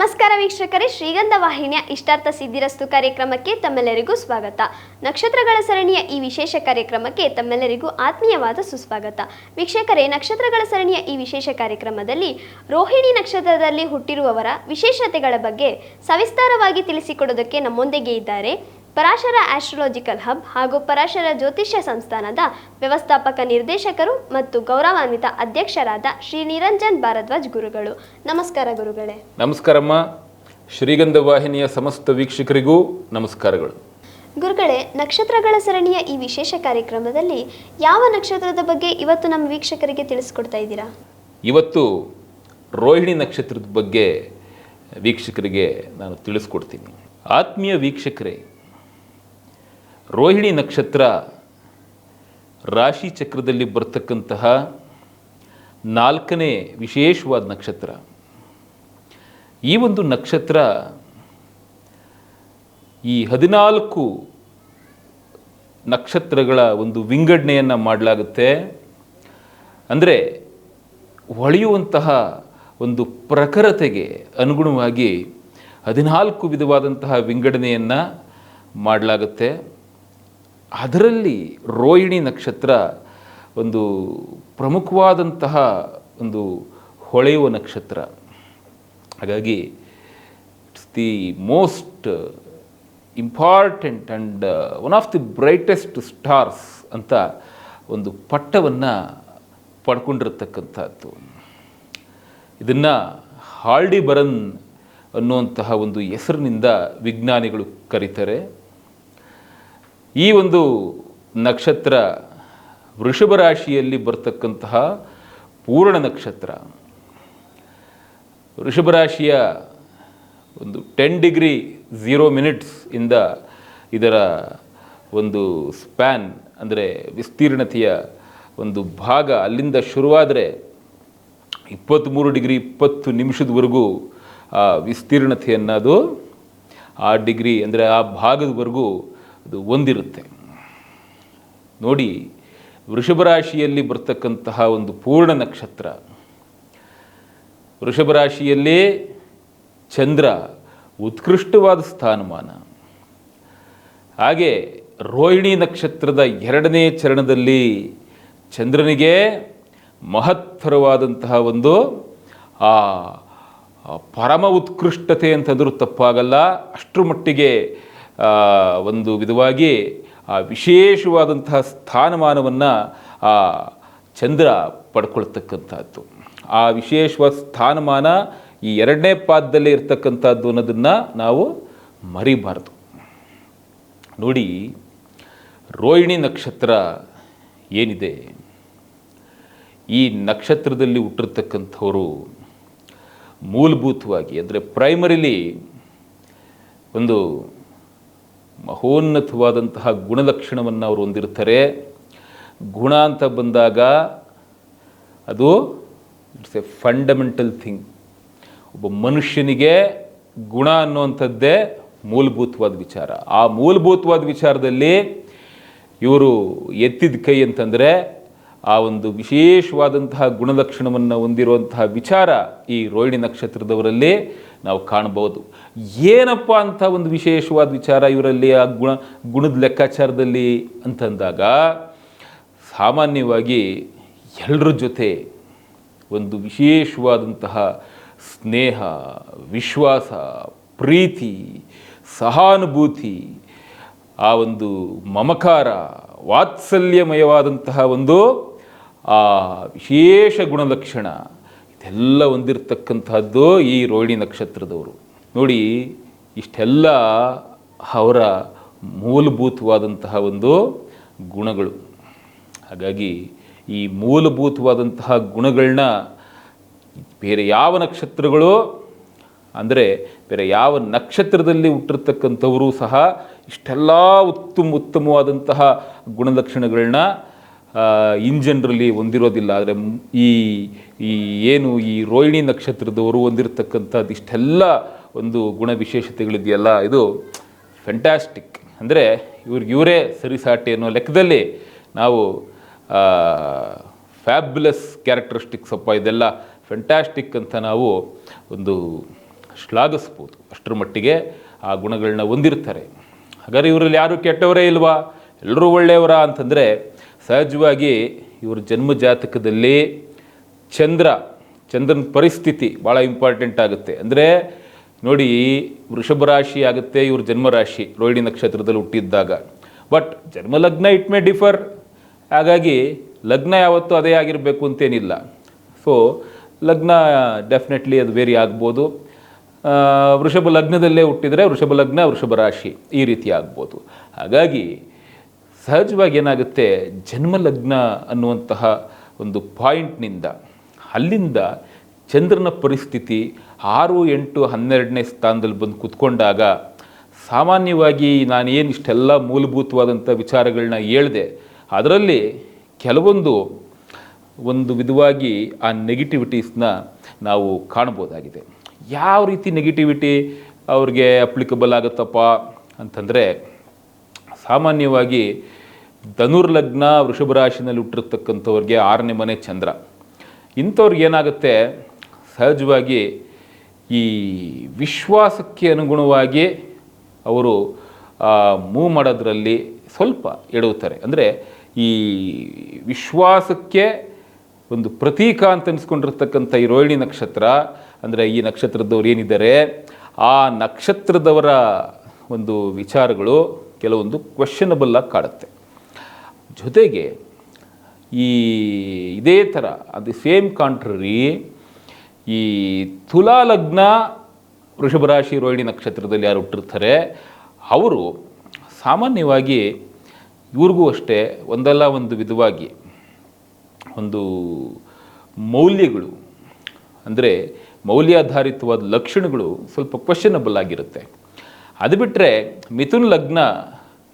ನಮಸ್ಕಾರ ವೀಕ್ಷಕರೇ, ಶ್ರೀಗಂಧ ವಾಹಿನಿಯ ಇಷ್ಟಾರ್ಥ ಸಿದ್ಧಿರಸ್ತು ಕಾರ್ಯಕ್ರಮಕ್ಕೆ ತಮ್ಮೆಲ್ಲರಿಗೂ ಸ್ವಾಗತ. ನಕ್ಷತ್ರಗಳ ಸರಣಿಯ ಈ ವಿಶೇಷ ಕಾರ್ಯಕ್ರಮಕ್ಕೆ ತಮ್ಮೆಲ್ಲರಿಗೂ ಆತ್ಮೀಯವಾದ ಸುಸ್ವಾಗತ. ವೀಕ್ಷಕರೇ, ನಕ್ಷತ್ರಗಳ ಸರಣಿಯ ಈ ವಿಶೇಷ ಕಾರ್ಯಕ್ರಮದಲ್ಲಿ ರೋಹಿಣಿ ನಕ್ಷತ್ರದಲ್ಲಿ ಹುಟ್ಟಿರುವವರ ವಿಶೇಷತೆಗಳ ಬಗ್ಗೆ ಸವಿಸ್ತಾರವಾಗಿ ತಿಳಿಸಿಕೊಡೋದಕ್ಕೆ ನಮ್ಮೊಂದಿಗೆ ಇದ್ದಾರೆ ಪರಾಶರ ಆಸ್ಟ್ರಾಲಜಿಕಲ್ ಹಬ್ ಹಾಗೂ ಪರಾಶರ ಜ್ಯೋತಿಷ್ಯ ಸಂಸ್ಥಾನದ ವ್ಯವಸ್ಥಾಪಕ ನಿರ್ದೇಶಕರು ಮತ್ತು ಗೌರವಾನ್ವಿತ ಅಧ್ಯಕ್ಷರಾದ ಶ್ರೀ ನಿರಂಜನ್ ಭಾರದ್ವಾಜ್ ಗುರುಗಳು. ನಮಸ್ಕಾರ ಗುರುಗಳೇ. ನಮಸ್ಕಾರಮ್ಮ. ಶ್ರೀಗಂಧ ವಾಹಿನಿಯ ಸಮಸ್ತ ವೀಕ್ಷಕರಿಗೂ ನಮಸ್ಕಾರಗಳು. ಗುರುಗಳೇ, ನಕ್ಷತ್ರಗಳ ಸರಣಿಯ ಈ ವಿಶೇಷ ಕಾರ್ಯಕ್ರಮದಲ್ಲಿ ಯಾವ ನಕ್ಷತ್ರದ ಬಗ್ಗೆ ಇವತ್ತು ನಮ್ಮ ವೀಕ್ಷಕರಿಗೆ ತಿಳಿಸ್ಕೊಡ್ತಾ ಇದ್ದೀರಾ? ಇವತ್ತು ರೋಹಿಣಿ ನಕ್ಷತ್ರದ ಬಗ್ಗೆ ವೀಕ್ಷಕರಿಗೆ ನಾನು ತಿಳಿಸ್ಕೊಡ್ತೀನಿ. ಆತ್ಮೀಯ ವೀಕ್ಷಕರೇ, ರೋಹಿಣಿ ನಕ್ಷತ್ರ ರಾಶಿ ಚಕ್ರದಲ್ಲಿ ಬರ್ತಕ್ಕಂತಹ 4ನೇ ವಿಶೇಷವಾದ ನಕ್ಷತ್ರ. ಈ ಒಂದು ನಕ್ಷತ್ರ ಈ 14 ನಕ್ಷತ್ರಗಳ ಒಂದು ವಿಂಗಡಣೆಯನ್ನು ಮಾಡಲಾಗುತ್ತೆ. ಅಂದರೆ ಹೊಳೆಯುವಂತಹ ಒಂದು ಪ್ರಖರತೆಗೆ ಅನುಗುಣವಾಗಿ 14 ವಿಧವಾದಂತಹ ವಿಂಗಡಣೆಯನ್ನು ಮಾಡಲಾಗುತ್ತೆ. ಅದರಲ್ಲಿ ರೋಹಿಣಿ ನಕ್ಷತ್ರ ಒಂದು ಪ್ರಮುಖವಾದಂತಹ ಒಂದು ಹೊಳೆಯುವ ನಕ್ಷತ್ರ. ಹಾಗಾಗಿ it's the most important and one of the brightest stars ಅಂತ ಒಂದು ಪಟ್ಟವನ್ನು ಪಡ್ಕೊಂಡಿರತಕ್ಕಂಥದ್ದು. ಇದನ್ನು ಆಲ್ಡಿಬರನ್ ಅನ್ನುವಂತಹ ಒಂದು ಹೆಸರಿನಿಂದ ವಿಜ್ಞಾನಿಗಳು ಕರೀತಾರೆ. ಈ ಒಂದು ನಕ್ಷತ್ರ ವೃಷಭ ರಾಶಿಯಲ್ಲಿ ಬರ್ತಕ್ಕಂತಹ ಪೂರ್ಣ ನಕ್ಷತ್ರ. ವೃಷಭ ರಾಶಿಯ ಒಂದು 10 ಡಿಗ್ರಿ 0 ಮಿನಿಟ್ಸ್ ಇಂದ ಇದರ ಒಂದು ಸ್ಪ್ಯಾನ್ ಅಂದರೆ ವಿಸ್ತೀರ್ಣತೆಯ ಒಂದು ಭಾಗ ಅಲ್ಲಿಂದ ಶುರುವಾದರೆ 23 ಡಿಗ್ರಿ 20 ನಿಮಿಷದವರೆಗೂ ಆ ವಿಸ್ತೀರ್ಣತೆಯನ್ನದು ಆ ಡಿಗ್ರಿ ಅಂದರೆ ಆ ಭಾಗದವರೆಗೂ ಅದು ಹೊಂದಿರುತ್ತೆ. ನೋಡಿ, ವೃಷಭ ರಾಶಿಯಲ್ಲಿ ಬರ್ತಕ್ಕಂತಹ ಒಂದು ಪೂರ್ಣ ನಕ್ಷತ್ರ. ವೃಷಭ ರಾಶಿಯಲ್ಲಿ ಚಂದ್ರ ಉತ್ಕೃಷ್ಟವಾದ ಸ್ಥಾನಮಾನ. ಹಾಗೆ ರೋಹಿಣಿ ನಕ್ಷತ್ರದ 2ನೇ ಚರಣದಲ್ಲಿ ಚಂದ್ರನಿಗೆ ಮಹತ್ತರವಾದಂತಹ ಒಂದು ಪರಮ ಉತ್ಕೃಷ್ಟತೆ ಅಂತಂದರೂ ತಪ್ಪಾಗಲ್ಲ. ಅಷ್ಟರ ಮಟ್ಟಿಗೆ ಒಂದು ವಿಧವಾಗಿ ಆ ವಿಶೇಷವಾದಂತಹ ಸ್ಥಾನಮಾನವನ್ನು ಆ ಚಂದ್ರ ಪಡ್ಕೊಳ್ತಕ್ಕಂಥದ್ದು. ಆ ವಿಶೇಷವಾದ ಸ್ಥಾನಮಾನ ಈ 2ನೇ ಪಾದದಲ್ಲಿ ಇರ್ತಕ್ಕಂಥದ್ದು ಅನ್ನೋದನ್ನು ನಾವು ಮರಿಬಾರ್ದು. ನೋಡಿ, ರೋಹಿಣಿ ನಕ್ಷತ್ರ ಏನಿದೆ, ಈ ನಕ್ಷತ್ರದಲ್ಲಿ ಹುಟ್ಟಿರ್ತಕ್ಕಂಥವರು ಮೂಲಭೂತವಾಗಿ ಅಂದರೆ ಪ್ರೈಮರಿಲಿ ಒಂದು ಮಹೋನ್ನತವಾದಂತಹ ಗುಣಲಕ್ಷಣವನ್ನು ಅವರು ಹೊಂದಿರ್ತಾರೆ. ಗುಣ ಅಂತ ಬಂದಾಗ ಅದು ಇಟ್ಸ್ ಎ ಫಂಡಮೆಂಟಲ್ ಥಿಂಗ್. ಒಬ್ಬ ಮನುಷ್ಯನಿಗೆ ಗುಣ ಅನ್ನುವಂಥದ್ದೇ ಮೂಲಭೂತವಾದ ವಿಚಾರ. ಆ ಮೂಲಭೂತವಾದ ವಿಚಾರದಲ್ಲಿ ಇವರು ಎತ್ತಿದ ಕೈ ಅಂತಂದರೆ ಆ ಒಂದು ವಿಶೇಷವಾದಂತಹ ಗುಣಲಕ್ಷಣವನ್ನು ಹೊಂದಿರುವಂತಹ ವಿಚಾರ ಈ ರೋಹಿಣಿ ನಕ್ಷತ್ರದವರಲ್ಲಿ ನಾವು ಕಾಣಬಹುದು. ಏನಪ್ಪ ಅಂತ ಒಂದು ವಿಶೇಷವಾದ ವಿಚಾರ ಇವರಲ್ಲಿ ಆ ಗುಣದ ಲೆಕ್ಕಾಚಾರದಲ್ಲಿ ಅಂತಂದಾಗ, ಸಾಮಾನ್ಯವಾಗಿ ಎಲ್ಲರ ಜೊತೆ ಒಂದು ವಿಶೇಷವಾದಂತಹ ಸ್ನೇಹ, ವಿಶ್ವಾಸ, ಪ್ರೀತಿ, ಸಹಾನುಭೂತಿ, ಆ ಒಂದು ಮಮಕಾರ, ವಾತ್ಸಲ್ಯಮಯವಾದಂತಹ ಒಂದು ಆ ವಿಶೇಷ ಗುಣಲಕ್ಷಣ ಇದೆಲ್ಲ ಹೊಂದಿರತಕ್ಕಂಥದ್ದು ಈ ರೋಹಿಣಿ ನಕ್ಷತ್ರದವರು. ನೋಡಿ, ಇಷ್ಟೆಲ್ಲ ಅವರ ಮೂಲಭೂತವಾದಂತಹ ಒಂದು ಗುಣಗಳು. ಹಾಗಾಗಿ ಈ ಮೂಲಭೂತವಾದಂತಹ ಗುಣಗಳನ್ನ ಬೇರೆ ಯಾವ ನಕ್ಷತ್ರಗಳು ಅಂದರೆ ಬೇರೆ ಯಾವ ನಕ್ಷತ್ರದಲ್ಲಿ ಹುಟ್ಟಿರ್ತಕ್ಕಂಥವರು ಸಹ ಇಷ್ಟೆಲ್ಲ ಉತ್ತಮವಾದಂತಹ ಗುಣಲಕ್ಷಣಗಳನ್ನ ಇನ್ ಜನರಲ್ಲಿ ಹೊಂದಿರೋದಿಲ್ಲ. ಆದರೆ ಈ ರೋಹಿಣಿ ನಕ್ಷತ್ರದವರು ಹೊಂದಿರತಕ್ಕಂಥದ್ದು ಇಷ್ಟೆಲ್ಲ ಒಂದು ಗುಣ ವಿಶೇಷತೆಗಳಿದೆಯಲ್ಲ, ಇದು ಫ್ಯಾಂಟಾಸ್ಟಿಕ್. ಅಂದರೆ ಇವರೇ ಸರಿಸಾಟಿ ಅನ್ನೋ ಲೆಕ್ಕದಲ್ಲಿ ನಾವು ಫ್ಯಾಬ್ಯುಲಸ್ ಕ್ಯಾರೆಕ್ಟರಿಸ್ಟಿಕ್ಸ್ ಅಪ್ಪ, ಇದೆಲ್ಲ ಫ್ಯಾಂಟಾಸ್ಟಿಕ್ ಅಂತ ನಾವು ಒಂದು ಶ್ಲಾಘಿಸ್ಬೋದು. ಅಷ್ಟರ ಮಟ್ಟಿಗೆ ಆ ಗುಣಗಳನ್ನ ಹೊಂದಿರ್ತಾರೆ. ಹಾಗಾದ್ರೆ ಇವರಲ್ಲಿ ಯಾರು ಕೆಟ್ಟವರೇ ಇಲ್ವಾ, ಎಲ್ಲರೂ ಒಳ್ಳೆಯವರ ಅಂತಂದರೆ ಸಹಜವಾಗಿ ಇವ್ರ ಜನ್ಮ ಜಾತಕದಲ್ಲಿ ಚಂದ್ರನ ಪರಿಸ್ಥಿತಿ ಭಾಳ ಇಂಪಾರ್ಟೆಂಟ್ ಆಗುತ್ತೆ. ಅಂದರೆ ನೋಡಿ, ವೃಷಭ ರಾಶಿ ಆಗುತ್ತೆ ಇವ್ರ ಜನ್ಮರಾಶಿ ರೋಹಿಣಿ ನಕ್ಷತ್ರದಲ್ಲಿ ಹುಟ್ಟಿದ್ದಾಗ. ಬಟ್ ಜನ್ಮ ಲಗ್ನ ಇಟ್ ಮೇ ಡಿಫರ್. ಹಾಗಾಗಿ ಲಗ್ನ ಯಾವತ್ತೂ ಅದೇ ಆಗಿರಬೇಕು ಅಂತೇನಿಲ್ಲ. ಸೊ ಲಗ್ನ ಡೆಫಿನೆಟ್ಲಿ ಅದು ವೇರಿ ಆಗ್ಬೋದು. ವೃಷಭ ಲಗ್ನದಲ್ಲೇ ಹುಟ್ಟಿದರೆ ವೃಷಭ ಲಗ್ನ ವೃಷಭ ರಾಶಿ ಈ ರೀತಿ ಆಗ್ಬೋದು. ಹಾಗಾಗಿ ಸಹಜವಾಗಿ ಏನಾಗುತ್ತೆ, ಜನ್ಮ ಲಗ್ನ ಅನ್ನುವಂತಹ ಒಂದು ಪಾಯಿಂಟ್ನಿಂದ ಅಲ್ಲಿಂದ ಚಂದ್ರನ ಪರಿಸ್ಥಿತಿ 6, 8, 12ನೇ ಸ್ಥಾನದಲ್ಲಿ ಬಂದು ಕೂತ್ಕೊಂಡಾಗ ಸಾಮಾನ್ಯವಾಗಿ ನಾನೇನು ಇಷ್ಟೆಲ್ಲ ಮೂಲಭೂತವಾದಂಥ ವಿಚಾರಗಳನ್ನ ಹೇಳಿದೆ, ಅದರಲ್ಲಿ ಕೆಲವೊಂದು ವಿಧವಾಗಿ ಆ ನೆಗೆಟಿವಿಟೀಸ್ನ ನಾವು ಕಾಣ್ಬೋದಾಗಿದೆ. ಯಾವ ರೀತಿ ನೆಗೆಟಿವಿಟಿ ಅವ್ರಿಗೆ ಅಪ್ಲಿಕಬಲ್ ಆಗುತ್ತಪ್ಪ ಅಂತಂದರೆ, ಸಾಮಾನ್ಯವಾಗಿ ಧನುರ್ಲಗ್ನ ವೃಷಭ ರಾಶಿನಲ್ಲಿ ಹುಟ್ಟಿರ್ತಕ್ಕಂಥವ್ರಿಗೆ 6ನೇ ಮನೆ ಚಂದ್ರ. ಇಂಥವ್ರಿಗೆ ಏನಾಗುತ್ತೆ, ಸಹಜವಾಗಿ ಈ ವಿಶ್ವಾಸಕ್ಕೆ ಅನುಗುಣವಾಗಿ ಅವರು ಮೂವ್ ಮಾಡೋದ್ರಲ್ಲಿ ಸ್ವಲ್ಪ ಎಡುತ್ತಾರೆ. ಅಂದರೆ ಈ ವಿಶ್ವಾಸಕ್ಕೆ ಒಂದು ಪ್ರತೀಕ ಅಂತ ಅನಿಸ್ಕೊಂಡಿರ್ತಕ್ಕಂಥ ಈ ರೋಹಿಣಿ ನಕ್ಷತ್ರ, ಅಂದರೆ ಈ ನಕ್ಷತ್ರದವ್ರು ಏನಿದ್ದಾರೆ ಆ ನಕ್ಷತ್ರದವರ ಒಂದು ವಿಚಾರಗಳು ಕೆಲವೊಂದು ಕ್ವೆಶ್ಚನಬಲ್ ಆಗಿ ಕಾಡುತ್ತೆ. ಜೊತೆಗೆ ಇದೇ ಥರ ಅದು ಸೇಮ್ ಕಾಂಟ್ರರಿ ಈ ತುಲಾ ಲಗ್ನ ವೃಷಭ ರಾಶಿ ರೋಹಿಣಿ ನಕ್ಷತ್ರದಲ್ಲಿ ಯಾರು ಹುಟ್ಟಿರ್ತಾರೆ ಅವರು ಸಾಮಾನ್ಯವಾಗಿ ಇವ್ರಿಗೂ ಅಷ್ಟೇ ಒಂದಲ್ಲ ಒಂದು ವಿಧವಾಗಿ ಒಂದು ಮೌಲ್ಯಗಳು, ಅಂದರೆ ಮೌಲ್ಯಾಧಾರಿತವಾದ ಲಕ್ಷಣಗಳು ಸ್ವಲ್ಪ ಕ್ವೆಶ್ಚನಬಲ್ ಆಗಿರುತ್ತೆ. ಅದು ಬಿಟ್ಟರೆ ಮಿಥುನ್ ಲಗ್ನ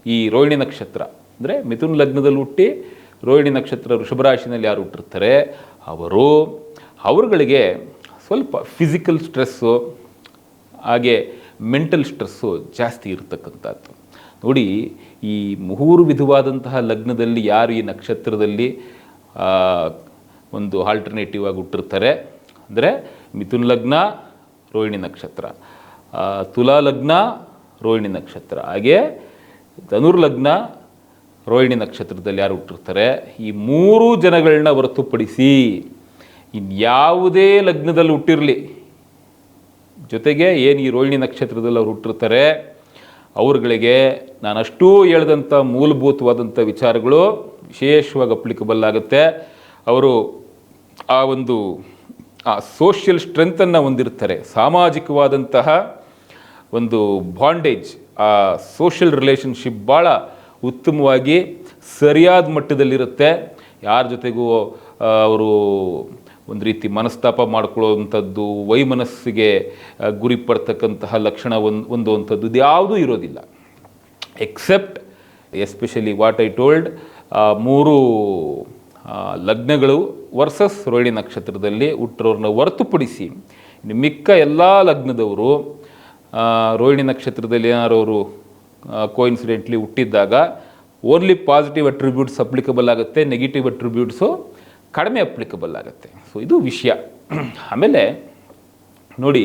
ಈ ರೋಹಿಣಿ ನಕ್ಷತ್ರ, ಅಂದರೆ ಮಿಥುನ್ ಲಗ್ನದಲ್ಲಿ ಹುಟ್ಟಿ ರೋಹಿಣಿ ನಕ್ಷತ್ರ ವೃಷಭ ರಾಶಿನಲ್ಲಿ ಯಾರು ಹುಟ್ಟಿರ್ತಾರೆ ಅವರುಗಳಿಗೆ ಸ್ವಲ್ಪ ಫಿಸಿಕಲ್ ಸ್ಟ್ರೆಸ್ಸು ಹಾಗೆ ಮೆಂಟಲ್ ಸ್ಟ್ರೆಸ್ಸು ಜಾಸ್ತಿ ಇರತಕ್ಕಂಥದ್ದು. ನೋಡಿ, ಈ 3 ವಿಧವಾದಂತಹ ಲಗ್ನದಲ್ಲಿ ಯಾರು ಈ ನಕ್ಷತ್ರದಲ್ಲಿ ಒಂದು ಆಲ್ಟರ್ನೇಟಿವ್ ಆಗಿ ಹುಟ್ಟಿರ್ತಾರೆ ಅಂದರೆ ಮಿಥುನ್ ಲಗ್ನ ರೋಹಿಣಿ ನಕ್ಷತ್ರ, ತುಲಾ ಲಗ್ನ ರೋಹಿಣಿ ನಕ್ಷತ್ರ, ಹಾಗೆ ಧನುರ್ಲಗ್ನ ರೋಹಿಣಿ ನಕ್ಷತ್ರದಲ್ಲಿ ಯಾರು ಹುಟ್ಟಿರ್ತಾರೆ, ಈ 3 ಜನಗಳನ್ನ ಹೊರತುಪಡಿಸಿ ಇನ್ಯಾವುದೇ ಲಗ್ನದಲ್ಲಿ ಹುಟ್ಟಿರಲಿ, ಜೊತೆಗೆ ಏನು ಈ ರೋಹಿಣಿ ನಕ್ಷತ್ರದಲ್ಲಿ ಅವ್ರು ಹುಟ್ಟಿರ್ತಾರೆ ಅವ್ರುಗಳಿಗೆ ನಾನಷ್ಟೂ ಹೇಳಿದಂಥ ಮೂಲಭೂತವಾದಂಥ ವಿಚಾರಗಳು ವಿಶೇಷವಾಗಿ ಅಪ್ಲಿಕಬಲ್ ಆಗುತ್ತೆ. ಅವರು ಆ ಒಂದು ಸೋಷಿಯಲ್ ಸ್ಟ್ರೆಂತನ್ನು ಹೊಂದಿರ್ತಾರೆ, ಸಾಮಾಜಿಕವಾದಂತಹ ಒಂದು ಬಾಂಡೇಜ್, ಆ ಸೋಷಿಯಲ್ ರಿಲೇಷನ್ಶಿಪ್ ಭಾಳ ಉತ್ತಮವಾಗಿ ಸರಿಯಾದ ಮಟ್ಟದಲ್ಲಿರುತ್ತೆ. ಯಾರ ಜೊತೆಗೂ ಅವರು ಒಂದು ರೀತಿ ಮನಸ್ತಾಪ ಮಾಡ್ಕೊಳ್ಳೋವಂಥದ್ದು, ವೈಮನಸ್ಸಿಗೆ ಗುರಿ ಪಡ್ತಕ್ಕಂತಹ ಲಕ್ಷಣ ಹೊಂದುವಂಥದ್ದು ಇದು ಯಾವುದೂ ಇರೋದಿಲ್ಲ. Except especially what I told 3 ಲಗ್ನಗಳು ವರ್ಸಸ್ ರೋಹಿಣಿ ನಕ್ಷತ್ರದಲ್ಲಿ ಹುಟ್ಟಿರೋರನ್ನ ಹೊರತುಪಡಿಸಿ ಮಿಕ್ಕ ಎಲ್ಲ ಲಗ್ನದವರು ರೋಹಿಣಿ ನಕ್ಷತ್ರದಲ್ಲಿ ಏನಾರು ಅವರು ಕೋಇನ್ಸಿಡೆಂಟ್ಲಿ ಹುಟ್ಟಿದ್ದಾಗ ಓನ್ಲಿ ಪಾಸಿಟಿವ್ ಅಟ್ರಿಬ್ಯೂಟ್ಸ್ ಅಪ್ಲಿಕಬಲ್ ಆಗುತ್ತೆ, ನೆಗೆಟಿವ್ ಅಟ್ರಿಬ್ಯೂಟ್ಸು ಕಡಿಮೆ ಅಪ್ಲಿಕಬಲ್ ಆಗುತ್ತೆ. ಸೊ ಇದು ವಿಷಯ. ಆಮೇಲೆ ನೋಡಿ,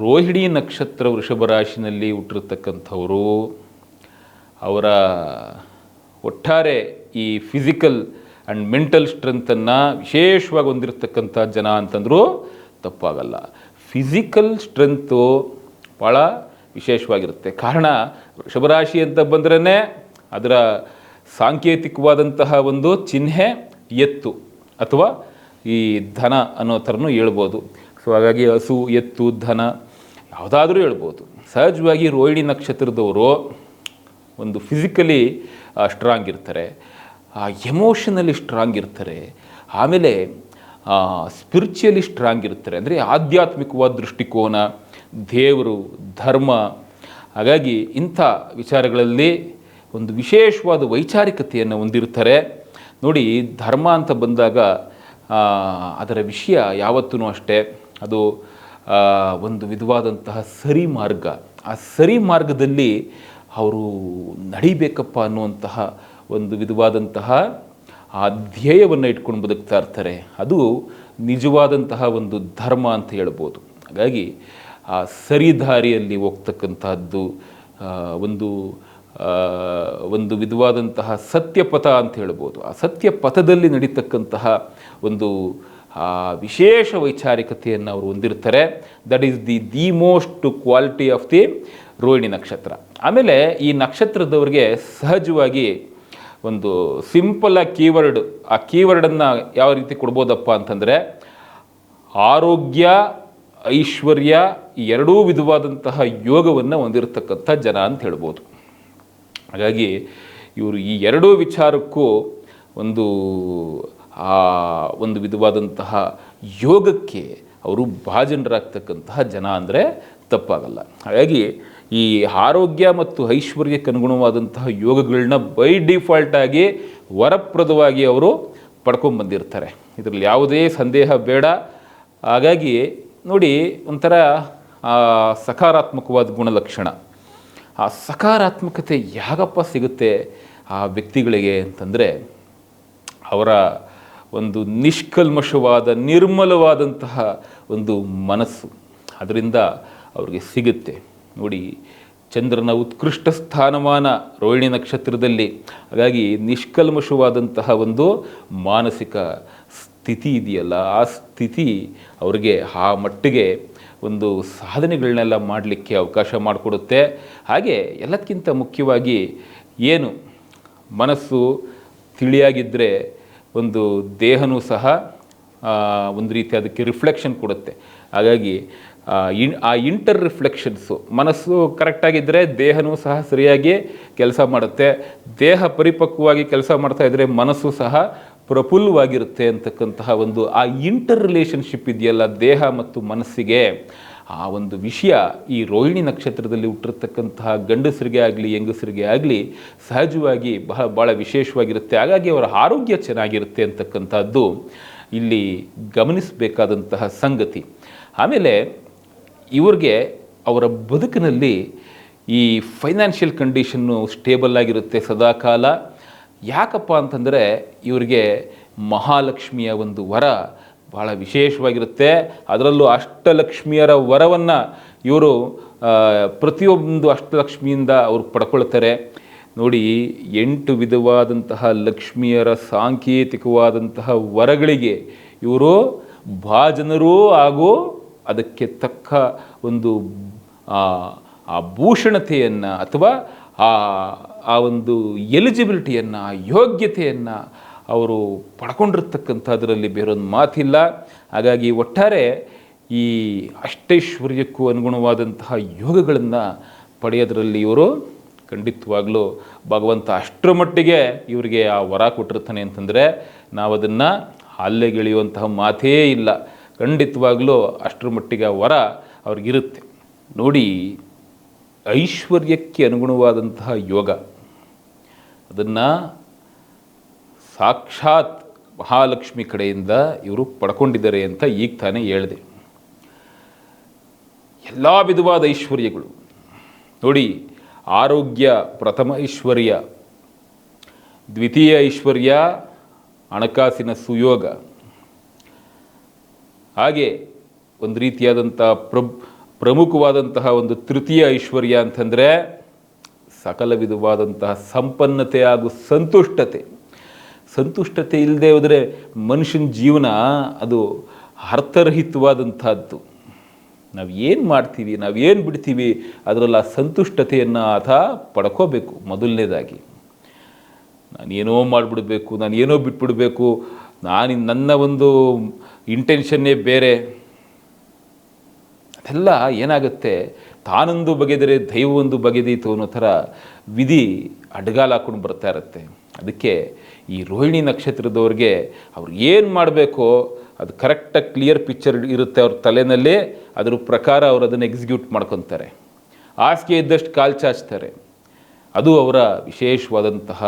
ರೋಹಿಣಿ ನಕ್ಷತ್ರ ವೃಷಭ ರಾಶಿನಲ್ಲಿ ಹುಟ್ಟಿರ್ತಕ್ಕಂಥವರು ಅವರ ಒಟ್ಟಾರೆ ಈ ಫಿಸಿಕಲ್ ಆ್ಯಂಡ್ ಮೆಂಟಲ್ ಸ್ಟ್ರೆಂತನ್ನು ವಿಶೇಷವಾಗಿ ಹೊಂದಿರತಕ್ಕಂಥ ಜನ ಅಂತಂದರೂ ತಪ್ಪಾಗಲ್ಲ. ಫಿಸಿಕಲ್ ಸ್ಟ್ರೆಂತು ಭಾಳ ವಿಶೇಷವಾಗಿರುತ್ತೆ. ಕಾರಣ ವೃಷಭ ರಾಶಿ ಅಂತ ಬಂದ್ರೇ ಅದರ ಸಾಂಕೇತಿಕವಾದಂತಹ ಒಂದು ಚಿಹ್ನೆ ಎತ್ತು ಅಥವಾ ಈ ಧನ ಅನ್ನೋ ಥರನೂ ಹೇಳ್ಬೋದು. ಸೊ ಹಾಗಾಗಿ ಹಸು, ಎತ್ತು, ಧನ ಯಾವುದಾದ್ರೂ ಹೇಳ್ಬೋದು. ಸಹಜವಾಗಿ ರೋಹಿಣಿ ನಕ್ಷತ್ರದವರು ಒಂದು ಫಿಸಿಕಲಿ ಸ್ಟ್ರಾಂಗ್ ಇರ್ತಾರೆ, ಎಮೋಷನಲಿ ಸ್ಟ್ರಾಂಗ್ ಇರ್ತಾರೆ, ಆಮೇಲೆ ಸ್ಪಿರಿಚುಯಲಿ ಸ್ಟ್ರಾಂಗ್ ಇರ್ತಾರೆ. ಅಂದರೆ ಆಧ್ಯಾತ್ಮಿಕವಾದ ದೃಷ್ಟಿಕೋನ, ದೇವರು, ಧರ್ಮ. ಹಾಗಾಗಿ ಇಂಥ ವಿಚಾರಗಳಲ್ಲಿ ಒಂದು ವಿಶೇಷವಾದ ವೈಚಾರಿಕತೆಯನ್ನು ಹೊಂದಿರ್ತಾರೆ. ನೋಡಿ, ಧರ್ಮ ಅಂತ ಬಂದಾಗ ಅದರ ವಿಷಯ ಯಾವತ್ತೂ ಅಷ್ಟೇ ಅದು ಒಂದು ವಿಧವಾದಂತಹ ಸರಿ ಮಾರ್ಗ. ಆ ಸರಿ ಮಾರ್ಗದಲ್ಲಿ ಅವರು ನಡಿಬೇಕಪ್ಪ ಅನ್ನುವಂತಹ ಒಂದು ವಿಧವಾದಂತಹ ಆ ಧ್ಯೇಯವನ್ನು ಇಟ್ಕೊಂಡು ಬದುಕ್ತಾ ಇರ್ತಾರೆ. ಅದು ನಿಜವಾದಂತಹ ಒಂದು ಧರ್ಮ ಅಂತ ಹೇಳ್ಬೋದು. ಹಾಗಾಗಿ ಆ ಸರಿದಾರಿಯಲ್ಲಿ ಹೋಗ್ತಕ್ಕಂತಹದ್ದು ಒಂದು ಒಂದು ವಿಧವಾದಂತಹ ಸತ್ಯಪಥ ಅಂತ ಹೇಳ್ಬೋದು. ಆ ಸತ್ಯಪಥದಲ್ಲಿ ನಡೀತಕ್ಕಂತಹ ಒಂದು ವಿಶೇಷ ವೈಚಾರಿಕತೆಯನ್ನು ಅವರು ಹೊಂದಿರ್ತಾರೆ. That is the most quality of the Rohini ನಕ್ಷತ್ರ. ಆಮೇಲೆ ಈ ನಕ್ಷತ್ರದವ್ರಿಗೆ ಸಹಜವಾಗಿ ಒಂದು ಸಿಂಪಲ್ ಕೀವರ್ಡ್, ಆ ಕೀವರ್ಡನ್ನು ಯಾವ ರೀತಿ ಕೊಡ್ಬೋದಪ್ಪ ಅಂತಂದರೆ ಆರೋಗ್ಯ, ಐಶ್ವರ್ಯ ಈ ಎರಡೂ ವಿಧವಾದಂತಹ ಯೋಗವನ್ನು ಹೊಂದಿರತಕ್ಕಂಥ ಜನ ಅಂತ ಹೇಳ್ಬೋದು. ಹಾಗಾಗಿ ಇವರು ಈ ಎರಡೂ ವಿಚಾರಕ್ಕೂ ಒಂದು ಒಂದು ವಿಧವಾದಂತಹ ಯೋಗಕ್ಕೆ ಅವರು ಭಾಜನರಾಗ್ತಕ್ಕಂತಹ ಜನ ಅಂದರೆ ತಪ್ಪಾಗಲ್ಲ. ಹಾಗಾಗಿ ಈ ಆರೋಗ್ಯ ಮತ್ತು ಐಶ್ವರ್ಯಕ್ಕೆ ಅನುಗುಣವಾದಂತಹ ಯೋಗಗಳನ್ನ ಬೈ ಡಿಫಾಲ್ಟ್ ಆಗಿ ವರಪ್ರದವಾಗಿ ಅವರು ಪಡ್ಕೊಂಡ್ಬಂದಿರ್ತಾರೆ. ಇದರಲ್ಲಿ ಯಾವುದೇ ಸಂದೇಹ ಬೇಡ. ಹಾಗಾಗಿ ನೋಡಿ, ಒಂಥರ ಸಕಾರಾತ್ಮಕವಾದ ಗುಣಲಕ್ಷಣ. ಆ ಸಕಾರಾತ್ಮಕತೆ ಯಾಗಪ್ಪ ಸಿಗುತ್ತೆ ಆ ವ್ಯಕ್ತಿಗಳಿಗೆ ಅಂತಂದರೆ ಅವರ ಒಂದು ನಿಷ್ಕಲ್ಮಶವಾದ ನಿರ್ಮಲವಾದಂತಹ ಒಂದು ಮನಸ್ಸು ಅದರಿಂದ ಅವ್ರಿಗೆ ಸಿಗುತ್ತೆ. ನೋಡಿ, ಚಂದ್ರನ ಉತ್ಕೃಷ್ಟ ಸ್ಥಾನಮಾನ ರೋಹಿಣಿ ನಕ್ಷತ್ರದಲ್ಲಿ. ಹಾಗಾಗಿ ನಿಷ್ಕಲ್ಮಶವಾದಂತಹ ಒಂದು ಮಾನಸಿಕ ಸ್ಥಿತಿ ಇದೆಯಲ್ಲ, ಆ ಸ್ಥಿತಿ ಅವ್ರಿಗೆ ಆ ಮಟ್ಟಿಗೆ ಒಂದು ಸಾಧನೆಗಳನ್ನೆಲ್ಲ ಮಾಡಲಿಕ್ಕೆ ಅವಕಾಶ ಮಾಡಿಕೊಡುತ್ತೆ. ಹಾಗೆ ಎಲ್ಲಕ್ಕಿಂತ ಮುಖ್ಯವಾಗಿ ಏನು ಮನಸ್ಸು ತಿಳಿಯಾಗಿದ್ದರೆ ಒಂದು ದೇಹನೂ ಸಹ ಒಂದು ರೀತಿ ಅದಕ್ಕೆ ರಿಫ್ಲೆಕ್ಷನ್ ಕೊಡುತ್ತೆ. ಹಾಗಾಗಿ ಆ ಇಂಟರ್ ರಿಫ್ಲೆಕ್ಷನ್ಸು, ಮನಸ್ಸು ಕರೆಕ್ಟಾಗಿದ್ದರೆ ದೇಹನೂ ಸಹ ಸರಿಯಾಗಿ ಕೆಲಸ ಮಾಡುತ್ತೆ. ದೇಹ ಪರಿಪಕ್ವವಾಗಿ ಕೆಲಸ ಮಾಡ್ತಾ ಇದ್ದರೆ ಮನಸ್ಸು ಸಹ ಪ್ರಫುಲ್ಲವಾಗಿರುತ್ತೆ ಅಂತಕ್ಕಂತಹ ಒಂದು ಆ ಇಂಟರ್ ರಿಲೇಷನ್ಶಿಪ್ ಇದೆಯಲ್ಲ ದೇಹ ಮತ್ತು ಮನಸ್ಸಿಗೆ, ಆ ಒಂದು ವಿಷಯ ಈ ರೋಹಿಣಿ ನಕ್ಷತ್ರದಲ್ಲಿ ಹುಟ್ಟಿರ್ತಕ್ಕಂತಹ ಗಂಡಸರಿಗೆ ಆಗಲಿ ಹೆಂಗಸರಿಗೆ ಆಗಲಿ ಸಹಜವಾಗಿ ಭಾಳ ವಿಶೇಷವಾಗಿರುತ್ತೆ. ಹಾಗಾಗಿ ಅವರ ಆರೋಗ್ಯ ಚೆನ್ನಾಗಿರುತ್ತೆ ಅಂತಕ್ಕಂಥದ್ದು ಇಲ್ಲಿ ಗಮನಿಸಬೇಕಾದಂತಹ ಸಂಗತಿ. ಆಮೇಲೆ ಇವ್ರಿಗೆ ಅವರ ಬದುಕಿನಲ್ಲಿ ಈ ಫೈನಾನ್ಷಿಯಲ್ ಕಂಡೀಷನ್ನು ಸ್ಟೇಬಲ್ ಆಗಿರುತ್ತೆ ಸದಾಕಾಲ. ಯಾಕಪ್ಪ ಅಂತಂದರೆ ಇವರಿಗೆ ಮಹಾಲಕ್ಷ್ಮಿಯ ಒಂದು ವರ ಭಾಳ ವಿಶೇಷವಾಗಿರುತ್ತೆ. ಅದರಲ್ಲೂ ಅಷ್ಟಲಕ್ಷ್ಮಿಯರ ವರವನ್ನು ಇವರು ಪ್ರತಿಯೊಂದು ಅಷ್ಟಲಕ್ಷ್ಮಿಯಿಂದ ಅವರು ಪಡ್ಕೊಳ್ತಾರೆ. ನೋಡಿ, 8 ವಿಧವಾದಂತಹ ಲಕ್ಷ್ಮಿಯರ ಸಾಂಕೇತಿಕವಾದಂತಹ ವರಗಳಿಗೆ ಇವರು ಭಾಜನರೂ ಹಾಗೂ ಅದಕ್ಕೆ ತಕ್ಕ ಒಂದು ಆ ಭೂಷಣತೆಯನ್ನು ಅಥವಾ ಆ ಒಂದು ಎಲಿಜಿಬಿಲಿಟಿಯನ್ನು, ಆ ಯೋಗ್ಯತೆಯನ್ನು ಅವರು ಪಡ್ಕೊಂಡಿರ್ತಕ್ಕಂಥದ್ರಲ್ಲಿ ಬೇರೊಂದು ಮಾತಿಲ್ಲ. ಹಾಗಾಗಿ ಒಟ್ಟಾರೆ ಈ ಅಷ್ಟೈಶ್ವರ್ಯಕ್ಕೂ ಅನುಗುಣವಾದಂತಹ ಯೋಗಗಳನ್ನು ಪಡೆಯೋದ್ರಲ್ಲಿ ಇವರು ಖಂಡಿತವಾಗ್ಲೂ ಭಗವಂತ ಅಷ್ಟರ ಮಟ್ಟಿಗೆ ಇವರಿಗೆ ಆ ವರ ಕೊಟ್ಟಿರ್ತಾನೆ ಅಂತಂದರೆ ನಾವು ಅದನ್ನು ಹಲ್ಲೆಗೆಳೆಯುವಂತಹ ಮಾತೇ ಇಲ್ಲ. ಖಂಡಿತವಾಗ್ಲೂ ಅಷ್ಟರ ಮಟ್ಟಿಗೆ ಆ ವರ ಅವ್ರಿಗಿರುತ್ತೆ. ನೋಡಿ, ಐಶ್ವರ್ಯಕ್ಕೆ ಅನುಗುಣವಾದಂತಹ ಯೋಗ ಅದನ್ನು ಸಾಕ್ಷಾತ್ ಮಹಾಲಕ್ಷ್ಮಿ ಕಡೆಯಿಂದ ಇವರು ಪಡ್ಕೊಂಡಿದ್ದಾರೆ ಅಂತ ಈಗ ತಾನೇ ಹೇಳಿದೆ. ಎಲ್ಲ ವಿಧವಾದ ಐಶ್ವರ್ಯಗಳು ನೋಡಿ, ಆರೋಗ್ಯ ಪ್ರಥಮ ಐಶ್ವರ್ಯ, ದ್ವಿತೀಯ ಐಶ್ವರ್ಯ ಹಣಕಾಸಿನ ಸುಯೋಗ, ಹಾಗೆ ಒಂದು ರೀತಿಯಾದಂಥ ಪ್ರಮುಖವಾದಂತಹ ಒಂದು ತೃತೀಯ ಐಶ್ವರ್ಯ ಅಂತಂದರೆ ಸಕಲ ವಿಧವಾದಂತಹ ಸಂಪನ್ನತೆ ಹಾಗೂ ಸಂತುಷ್ಟತೆ ಇಲ್ಲದೆ ಹೋದರೆ ಮನುಷ್ಯನ ಜೀವನ ಅದು ಅರ್ಥರಹಿತವಾದಂಥದ್ದು. ನಾವು ಏನು ಮಾಡ್ತೀವಿ, ನಾವು ಏನು ಬಿಡ್ತೀವಿ, ಅದರಲ್ಲಿ ಆ ಸಂತುಷ್ಟತೆಯನ್ನು ಪಡ್ಕೋಬೇಕು. ಮೊದಲನೇದಾಗಿ ನಾನೇನೋ ಮಾಡಿಬಿಡ್ಬೇಕು, ನಾನೇನೋ ಬಿಟ್ಬಿಡಬೇಕು, ನನ್ನ ಒಂದು ಇಂಟೆನ್ಷನ್ನೇ ಬೇರೆ, ಅದೆಲ್ಲ ಏನಾಗುತ್ತೆ, ತಾನೊಂದು ಬಗೆದರೆ ದೈವವೊಂದು ಬಗೆದೀತು ಅನ್ನೋ ಥರ ವಿಧಿ ಅಡ್ಗಾಲ ಹಾಕೊಂಡು ಬರ್ತಾ ಇರುತ್ತೆ. ಅದಕ್ಕೆ ಈ ರೋಹಿಣಿ ನಕ್ಷತ್ರದವ್ರಿಗೆ ಅವ್ರು ಏನು ಮಾಡಬೇಕೋ ಅದು ಕರೆಕ್ಟಾಗಿ ಕ್ಲಿಯರ್ ಪಿಕ್ಚರ್ ಇರುತ್ತೆ ಅವ್ರ ತಲೆಯಲ್ಲಿ. ಅದ್ರ ಪ್ರಕಾರ ಅವರು ಅದನ್ನು ಎಕ್ಸಿಕ್ಯೂಟ್ ಮಾಡ್ಕೊತಾರೆ. ಹಾಸಿಗೆ ಇದ್ದಷ್ಟು ಕಾಲು ಚಾಚ್ತಾರೆ. ಅದು ಅವರ ವಿಶೇಷವಾದಂತಹ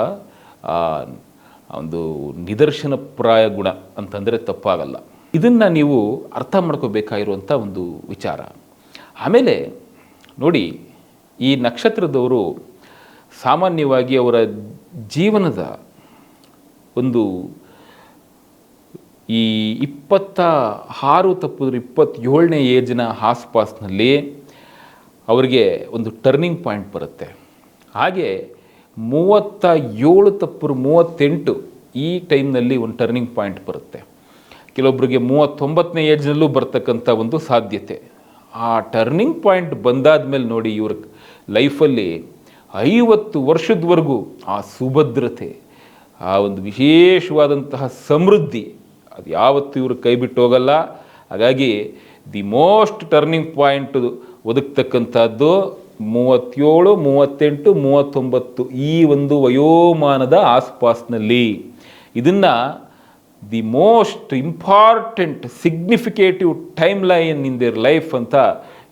ಒಂದು ನಿದರ್ಶನಪ್ರಾಯ ಗುಣ ಅಂತಂದರೆ ತಪ್ಪಾಗಲ್ಲ. ಇದನ್ನು ನೀವು ಅರ್ಥ ಮಾಡ್ಕೋಬೇಕಾಗಿರುವಂಥ ಒಂದು ವಿಚಾರ. ಆಮೇಲೆ ನೋಡಿ, ಈ ನಕ್ಷತ್ರದವರು ಸಾಮಾನ್ಯವಾಗಿ ಅವರ ಜೀವನದ ಒಂದು ಈ 26 ತಪ್ಪಿದ್ರೆ 27ನೇ ಏಜ್ನ ಆಸ್ಪಾಸ್ನಲ್ಲಿ ಅವರಿಗೆ ಒಂದು ಟರ್ನಿಂಗ್ ಪಾಯಿಂಟ್ ಬರುತ್ತೆ. ಹಾಗೆ 37 ತಪ್ಪರು 38 ಈ ಟೈಮ್ನಲ್ಲಿ ಒಂದು ಟರ್ನಿಂಗ್ ಪಾಯಿಂಟ್ ಬರುತ್ತೆ. ಕೆಲವೊಬ್ಬರಿಗೆ 39ನೇ ಏಜ್ನಲ್ಲೂ ಬರ್ತಕ್ಕಂಥ ಒಂದು ಸಾಧ್ಯತೆ. ಆ ಟರ್ನಿಂಗ್ ಪಾಯಿಂಟ್ ಬಂದಾದ ಮೇಲೆ ನೋಡಿ, ಇವ್ರ ಲೈಫಲ್ಲಿ 50 ವರ್ಷದವರೆಗೂ ಆ ಸುಭದ್ರತೆ, ಆ ಒಂದು ವಿಶೇಷವಾದಂತಹ ಸಮೃದ್ಧಿ ಅದು ಯಾವತ್ತೂ ಇವರು ಕೈ ಬಿಟ್ಟು ಹೋಗಲ್ಲ. ಹಾಗಾಗಿ ದಿ ಮೋಸ್ಟ್ ಟರ್ನಿಂಗ್ ಪಾಯಿಂಟ್ ಒದಗ್ತಕ್ಕಂಥದ್ದು 37, 38, 39 ಈ ಒಂದು ವಯೋಮಾನದ ಆಸ್ಪಾಸ್ನಲ್ಲಿ. ಇದನ್ನು the most important significative time line in their life ಅಂತ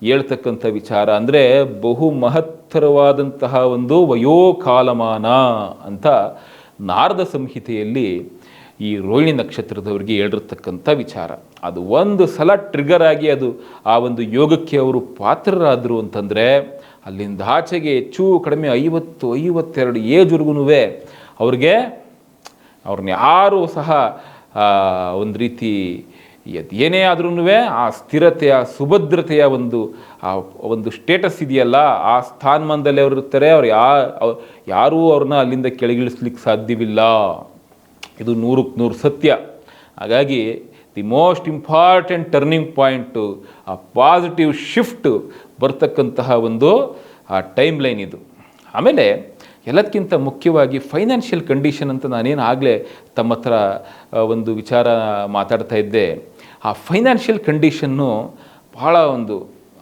ಹೇಳ್ತಕ್ಕಂಥ ವಿಚಾರ. ಅಂದರೆ ಬಹು ಮಹತ್ತರವಾದಂತಹ ಒಂದು ವಯೋಕಾಲಮಾನ ಅಂತ ನಾರದ ಸಂಹಿತೆಯಲ್ಲಿ ಈ ರೋಹಿಣಿ ನಕ್ಷತ್ರದವರಿಗೆ ಹೇಳಿರ್ತಕ್ಕಂಥ ವಿಚಾರ. ಅದು ಒಂದು ಸಲ ಟ್ರಿಗರ್ ಆಗಿ ಅದು ಆ ಒಂದು ಯೋಗಕ್ಕೆ ಅವರು ಪಾತ್ರರಾದರು ಅಂತಂದರೆ ಅಲ್ಲಿಂದ ಆಚೆಗೆ ಹೆಚ್ಚು ಕಡಿಮೆ 50-52 ಏಜ್ವರೆಗೂ ಅವ್ರಿಗೆ ಅವ್ರನ್ನ ಯಾರೂ ಸಹ ಒಂದು ರೀತಿ ಏನೇ ಆದ್ರೂ ಆ ಸ್ಥಿರತೆಯ ಸುಭದ್ರತೆಯ ಒಂದು ಸ್ಟೇಟಸ್ ಇದೆಯಲ್ಲ, ಆ ಸ್ಥಾನಮಾನದಲ್ಲಿ ಅವರು ಇರ್ತಾರೆ. ಅವ್ರು ಯಾರೂ ಅವ್ರನ್ನ ಅಲ್ಲಿಂದ ಕೆಳಗಿಳಿಸ್ಲಿಕ್ಕೆ ಸಾಧ್ಯವಿಲ್ಲ. ಇದು 100ಕ್ಕೆ 100 ಸತ್ಯ. ಹಾಗಾಗಿ the most important turning point, ಆ ಪಾಸಿಟಿವ್ ಶಿಫ್ಟ್ ಬರ್ತಕ್ಕಂತಹ ಒಂದು ಆ ಟೈಮ್ ಲೈನ್ ಇದು. ಆಮೇಲೆ ಎಲ್ಲದಕ್ಕಿಂತ ಮುಖ್ಯವಾಗಿ ಫೈನಾನ್ಷಿಯಲ್ ಕಂಡೀಷನ್ ಅಂತ ನಾನೇನು ಆಗಲೇ ತಮ್ಮ ಹತ್ರ ಒಂದು ವಿಚಾರ ಮಾತಾಡ್ತಾ ಇದ್ದೆ. ಆ ಫೈನಾನ್ಷಿಯಲ್ ಕಂಡೀಷನ್ನು ಭಾಳ ಒಂದು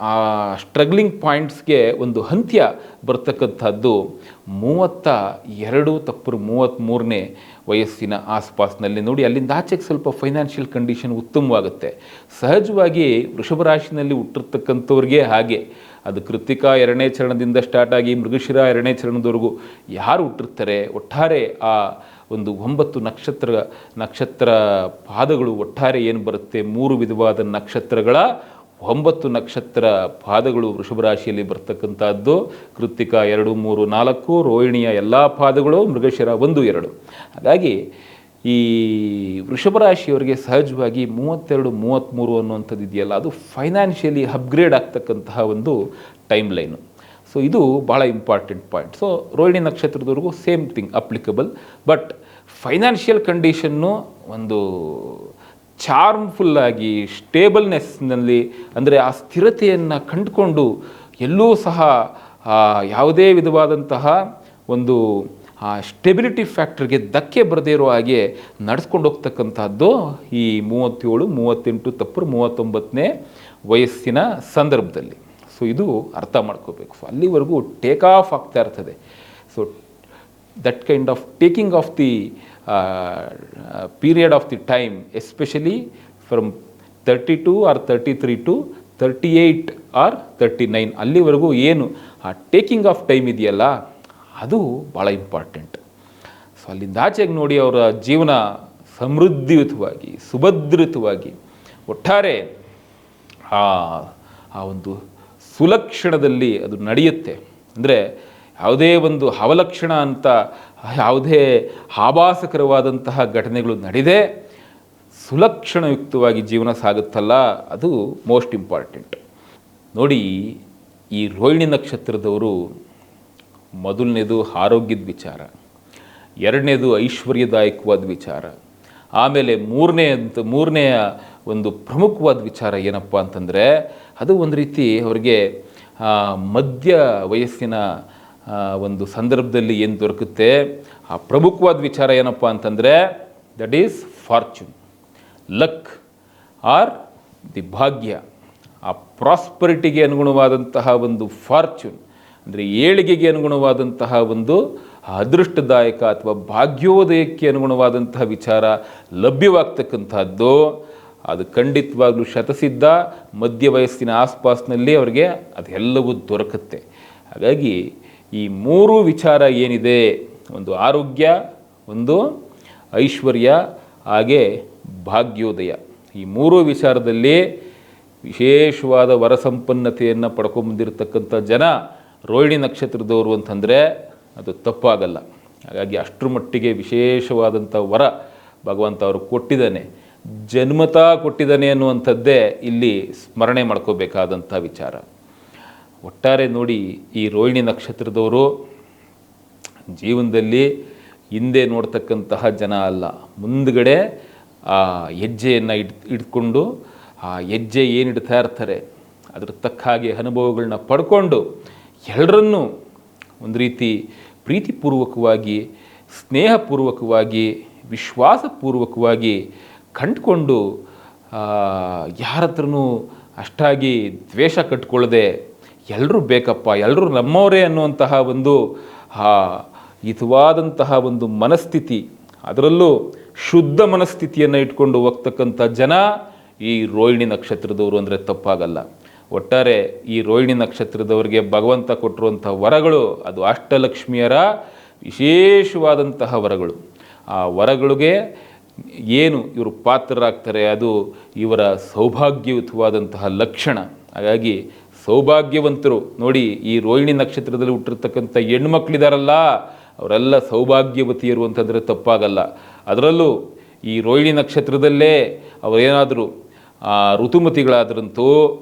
ಆ ಸ್ಟ್ರಗ್ಲಿಂಗ್ ಪಾಯಿಂಟ್ಸ್ಗೆ ಒಂದು ಅಂತ್ಯ ಬರ್ತಕ್ಕಂಥದ್ದು 32 ತಪ್ಪರು 33ನೇ ವಯಸ್ಸಿನ ಆಸ್ಪಾಸ್ನಲ್ಲಿ. ನೋಡಿ, ಅಲ್ಲಿಂದ ಆಚೆಗೆ ಸ್ವಲ್ಪ ಫೈನಾನ್ಷಿಯಲ್ ಕಂಡೀಷನ್ ಉತ್ತಮವಾಗುತ್ತೆ. ಸಹಜವಾಗಿ ವೃಷಭ ರಾಶಿನಲ್ಲಿ ಹುಟ್ಟಿರ್ತಕ್ಕಂಥವ್ರಿಗೆ ಹಾಗೆ ಅದು ಕೃತಿಕಾ 2ನೇ ಚರಣದಿಂದ ಸ್ಟಾರ್ಟ್ ಆಗಿ ಮೃಗಶಿರ 2ನೇ ಚರಣದವರೆಗೂ ಯಾರು ಹುಟ್ಟಿರ್ತಾರೆ, ಒಟ್ಟಾರೆ ಆ ಒಂದು 9 ನಕ್ಷತ್ರ ಪಾದಗಳು ಒಟ್ಟಾರೆ ಏನು ಬರುತ್ತೆ, 3 ವಿಧವಾದ ನಕ್ಷತ್ರಗಳ 9 ನಕ್ಷತ್ರ ಪಾದಗಳು ವೃಷಭ ರಾಶಿಯಲ್ಲಿ ಬರ್ತಕ್ಕಂಥದ್ದು. ಕೃತಿಕ 2, 3, 4, ರೋಹಿಣಿಯ ಎಲ್ಲ ಪಾದಗಳು, ಮೃಗಶಿರ 1, 2. ಹಾಗಾಗಿ ಈ ವೃಷಭ ರಾಶಿಯವರಿಗೆ ಸಹಜವಾಗಿ 32, 33 ಅನ್ನುವಂಥದ್ದು ಇದೆಯಲ್ಲ, ಅದು ಫೈನಾನ್ಷಿಯಲಿ ಅಪ್ಗ್ರೇಡ್ ಆಗ್ತಕ್ಕಂತಹ ಒಂದು ಟೈಮ್ ಲೈನು. ಸೊ ಇದು ಭಾಳ ಇಂಪಾರ್ಟೆಂಟ್ ಪಾಯಿಂಟ್. ಸೊ ರೋಹಿಣಿ ನಕ್ಷತ್ರದವರೆಗೂ same thing applicable. But financial ಕಂಡೀಷನ್ನು ಒಂದು ಚಾರ್ಮ್ಫುಲ್ಲಾಗಿ ಸ್ಟೇಬಲ್ನೆಸ್ನಲ್ಲಿ, ಅಂದರೆ ಆ ಸ್ಥಿರತೆಯನ್ನು ಕಂಡುಕೊಂಡು ಎಲ್ಲೂ ಸಹ ಯಾವುದೇ ವಿಧವಾದಂತಹ ಒಂದು ಆ ಸ್ಟೆಬಿಲಿಟಿ ಫ್ಯಾಕ್ಟ್ರಿಗೆ ಧಕ್ಕೆ ಬರದೇ ಇರೋ ಹಾಗೆ ನಡೆಸ್ಕೊಂಡು ಹೋಗ್ತಕ್ಕಂಥದ್ದು ಈ 37, 38 ತಪ್ಪರು 39ನೇ ವಯಸ್ಸಿನ ಸಂದರ್ಭದಲ್ಲಿ. ಸೊ ಇದು ಅರ್ಥ ಮಾಡ್ಕೋಬೇಕು. ಸೊ ಅಲ್ಲಿವರೆಗೂ ಟೇಕ್ ಆಫ್ ಆಗ್ತಾ ಇರ್ತದೆ. So that kind of taking of the period of the time, especially from 32 or 33 to 38 or 39 ಅಲ್ಲಿವರೆಗೂ ಏನು ಆ ಟೇಕಿಂಗ್ ಆಫ್ ಟೈಮ್ ಇದೆಯಲ್ಲ, ಅದು ಭಾಳ ಇಂಪಾರ್ಟೆಂಟ್. ಸೊ ಅಲ್ಲಿಂದ ಆಚೆಗೆ ನೋಡಿ ಅವರ ಜೀವನ ಸಮೃದ್ಧಿಯುತವಾಗಿ ಸುಭದ್ರಿತವಾಗಿ ಒಟ್ಟಾರೆ ಆ ಒಂದು ಸುಲಕ್ಷಣದಲ್ಲಿ ಅದು ನಡೆಯುತ್ತೆ. ಅಂದರೆ ಯಾವುದೇ ಒಂದು ಅವಲಕ್ಷಣ ಅಂತ ಯಾವುದೇ ಆಭಾಸಕರವಾದಂತಹ ಘಟನೆಗಳು ನಡೆದೇ ಸುಲಕ್ಷಣಯುಕ್ತವಾಗಿ ಜೀವನ ಸಾಗುತ್ತಲ್ಲ, ಅದು ಮೋಸ್ಟ್ ಇಂಪಾರ್ಟೆಂಟ್. ನೋಡಿ, ಈ ರೋಹಿಣಿ ನಕ್ಷತ್ರದವರು ಮೊದಲನೇದು ಆರೋಗ್ಯದ ವಿಚಾರ, ಎರಡನೇದು ಐಶ್ವರ್ಯದಾಯಕವಾದ ವಿಚಾರ, ಆಮೇಲೆ ಮೂರನೆಯ ಒಂದು ಪ್ರಮುಖವಾದ ವಿಚಾರ ಏನಪ್ಪ ಅಂತಂದರೆ, ಅದು ಒಂದು ರೀತಿ ಅವರಿಗೆ ಮಧ್ಯ ವಯಸ್ಸಿನ ಒಂದು ಸಂದರ್ಭದಲ್ಲಿ ಏನು ದೊರಕುತ್ತೆ, ಆ ಪ್ರಮುಖವಾದ ವಿಚಾರ ಏನಪ್ಪ ಅಂತಂದರೆ that is fortune, luck R the ಭಾಗ್ಯ. ಆ ಪ್ರಾಸ್ಪರಿಟಿಗೆ ಅನುಗುಣವಾದಂತಹ ಒಂದು ಫಾರ್ಚೂನ್ ಅಂದರೆ ಏಳಿಗೆಗೆ ಅನುಗುಣವಾದಂತಹ ಒಂದು ಅದೃಷ್ಟದಾಯಕ ಅಥವಾ ಭಾಗ್ಯೋದಯಕ್ಕೆ ಅನುಗುಣವಾದಂತಹ ವಿಚಾರ ಲಭ್ಯವಾಗ್ತಕ್ಕಂಥದ್ದು. ಅದು ಖಂಡಿತವಾಗ್ಲೂ ಶತಸಿದ್ಧ ಮಧ್ಯ ವಯಸ್ಸಿನ ಆಸ್ಪಾಸ್ನಲ್ಲಿ ಅವರಿಗೆ ಅದೆಲ್ಲವೂ ದೊರಕುತ್ತೆ. ಹಾಗಾಗಿ ಈ ಮೂರು ವಿಚಾರ ಏನಿದೆ, ಒಂದು ಆರೋಗ್ಯ, ಒಂದು ಐಶ್ವರ್ಯ, ಹಾಗೆ ಭಾಗ್ಯೋದಯ, ಈ ಮೂರು ವಿಚಾರದಲ್ಲಿ ವಿಶೇಷವಾದ ವರಸಂಪನ್ನತೆಯನ್ನು ಪಡ್ಕೊಂಬಂದಿರತಕ್ಕಂಥ ಜನ ರೋಹಿಣಿ ನಕ್ಷತ್ರದವರು ಅಂತಂದರೆ ಅದು ತಪ್ಪಾಗಲ್ಲ. ಹಾಗಾಗಿ ಅಷ್ಟರ ಮಟ್ಟಿಗೆ ವಿಶೇಷವಾದಂಥ ವರ ಭಗವಂತ ಅವರು ಕೊಟ್ಟಿದ್ದಾನೆ. ಜನ್ಮತಾ ಕೊಟ್ಟಿದ್ದಾನೆ ಅನ್ನುವಂಥದ್ದೇ ಇಲ್ಲಿ ಸ್ಮರಣೆ ಮಾಡ್ಕೋಬೇಕಾದಂಥ ವಿಚಾರ. ಒಟ್ಟಾರೆ ನೋಡಿ, ಈ ರೋಹಿಣಿ ನಕ್ಷತ್ರದವರು ಜೀವನದಲ್ಲಿ ಹಿಂದೆ ನೋಡ್ತಕ್ಕಂತಹ ಜನ ಅಲ್ಲ, ಮುಂದ್ಗಡೆ ಆ ಹೆಜ್ಜೆಯನ್ನು ಇಟ್ಕೊಂಡು ಆ ಹೆಜ್ಜೆ ಏನಿಡ್ತಾ ಇರ್ತಾರೆ ಅದ್ರ ತಕ್ಕ ಹಾಗೆ ಅನುಭವಗಳನ್ನ ಪಡ್ಕೊಂಡು ಎಲ್ಲರನ್ನೂ ಒಂದು ರೀತಿ ಪ್ರೀತಿಪೂರ್ವಕವಾಗಿ, ಸ್ನೇಹಪೂರ್ವಕವಾಗಿ, ವಿಶ್ವಾಸಪೂರ್ವಕವಾಗಿ ಕಂಡುಕೊಂಡು ಯಾರ ಹತ್ರನೂ ಅಷ್ಟಾಗಿ ದ್ವೇಷ ಕಟ್ಕೊಳ್ಳದೆ ಎಲ್ಲರೂ ಬೇಕಪ್ಪ, ಎಲ್ಲರೂ ನಮ್ಮವರೇ ಅನ್ನುವಂತಹ ಒಂದು ಹಿತವಾದಂತಹ ಒಂದು ಮನಸ್ಥಿತಿ, ಅದರಲ್ಲೂ ಶುದ್ಧ ಮನಸ್ಥಿತಿಯನ್ನು ಇಟ್ಕೊಂಡು ಹೋಗ್ತಕ್ಕಂಥ ಜನ ಈ ರೋಹಿಣಿ ನಕ್ಷತ್ರದವರು ಅಂದರೆ ತಪ್ಪಾಗಲ್ಲ. ಒಟ್ಟಾರೆ ಈ ರೋಹಿಣಿ ನಕ್ಷತ್ರದವರಿಗೆ ಭಗವಂತ ಕೊಟ್ಟಿರುವಂಥ ವರಗಳು ಅದು ಅಷ್ಟಲಕ್ಷ್ಮಿಯರ ವಿಶೇಷವಾದಂತಹ ವರಗಳು. ಆ ವರಗಳಿಗೆ ಏನು ಇವರು ಪಾತ್ರರಾಗ್ತಾರೆ ಅದು ಇವರ ಸೌಭಾಗ್ಯಯುತವಾದಂತಹ ಲಕ್ಷಣ. ಹಾಗಾಗಿ ಸೌಭಾಗ್ಯವಂತರು ನೋಡಿ, ಈ ರೋಹಿಣಿ ನಕ್ಷತ್ರದಲ್ಲಿ ಹುಟ್ಟಿರ್ತಕ್ಕಂಥ ಹೆಣ್ಮಕ್ಳಿದಾರಲ್ಲ ಅವರೆಲ್ಲ ಸೌಭಾಗ್ಯವತಿಯರು ಅಂತಂದರೆ ತಪ್ಪಾಗಲ್ಲ. ಅದರಲ್ಲೂ ಈ ರೋಹಿಣಿ ನಕ್ಷತ್ರದಲ್ಲೇ ಅವರೇನಾದರೂ ಋತುಮತಿಗಳಾದ್ರಂತೂ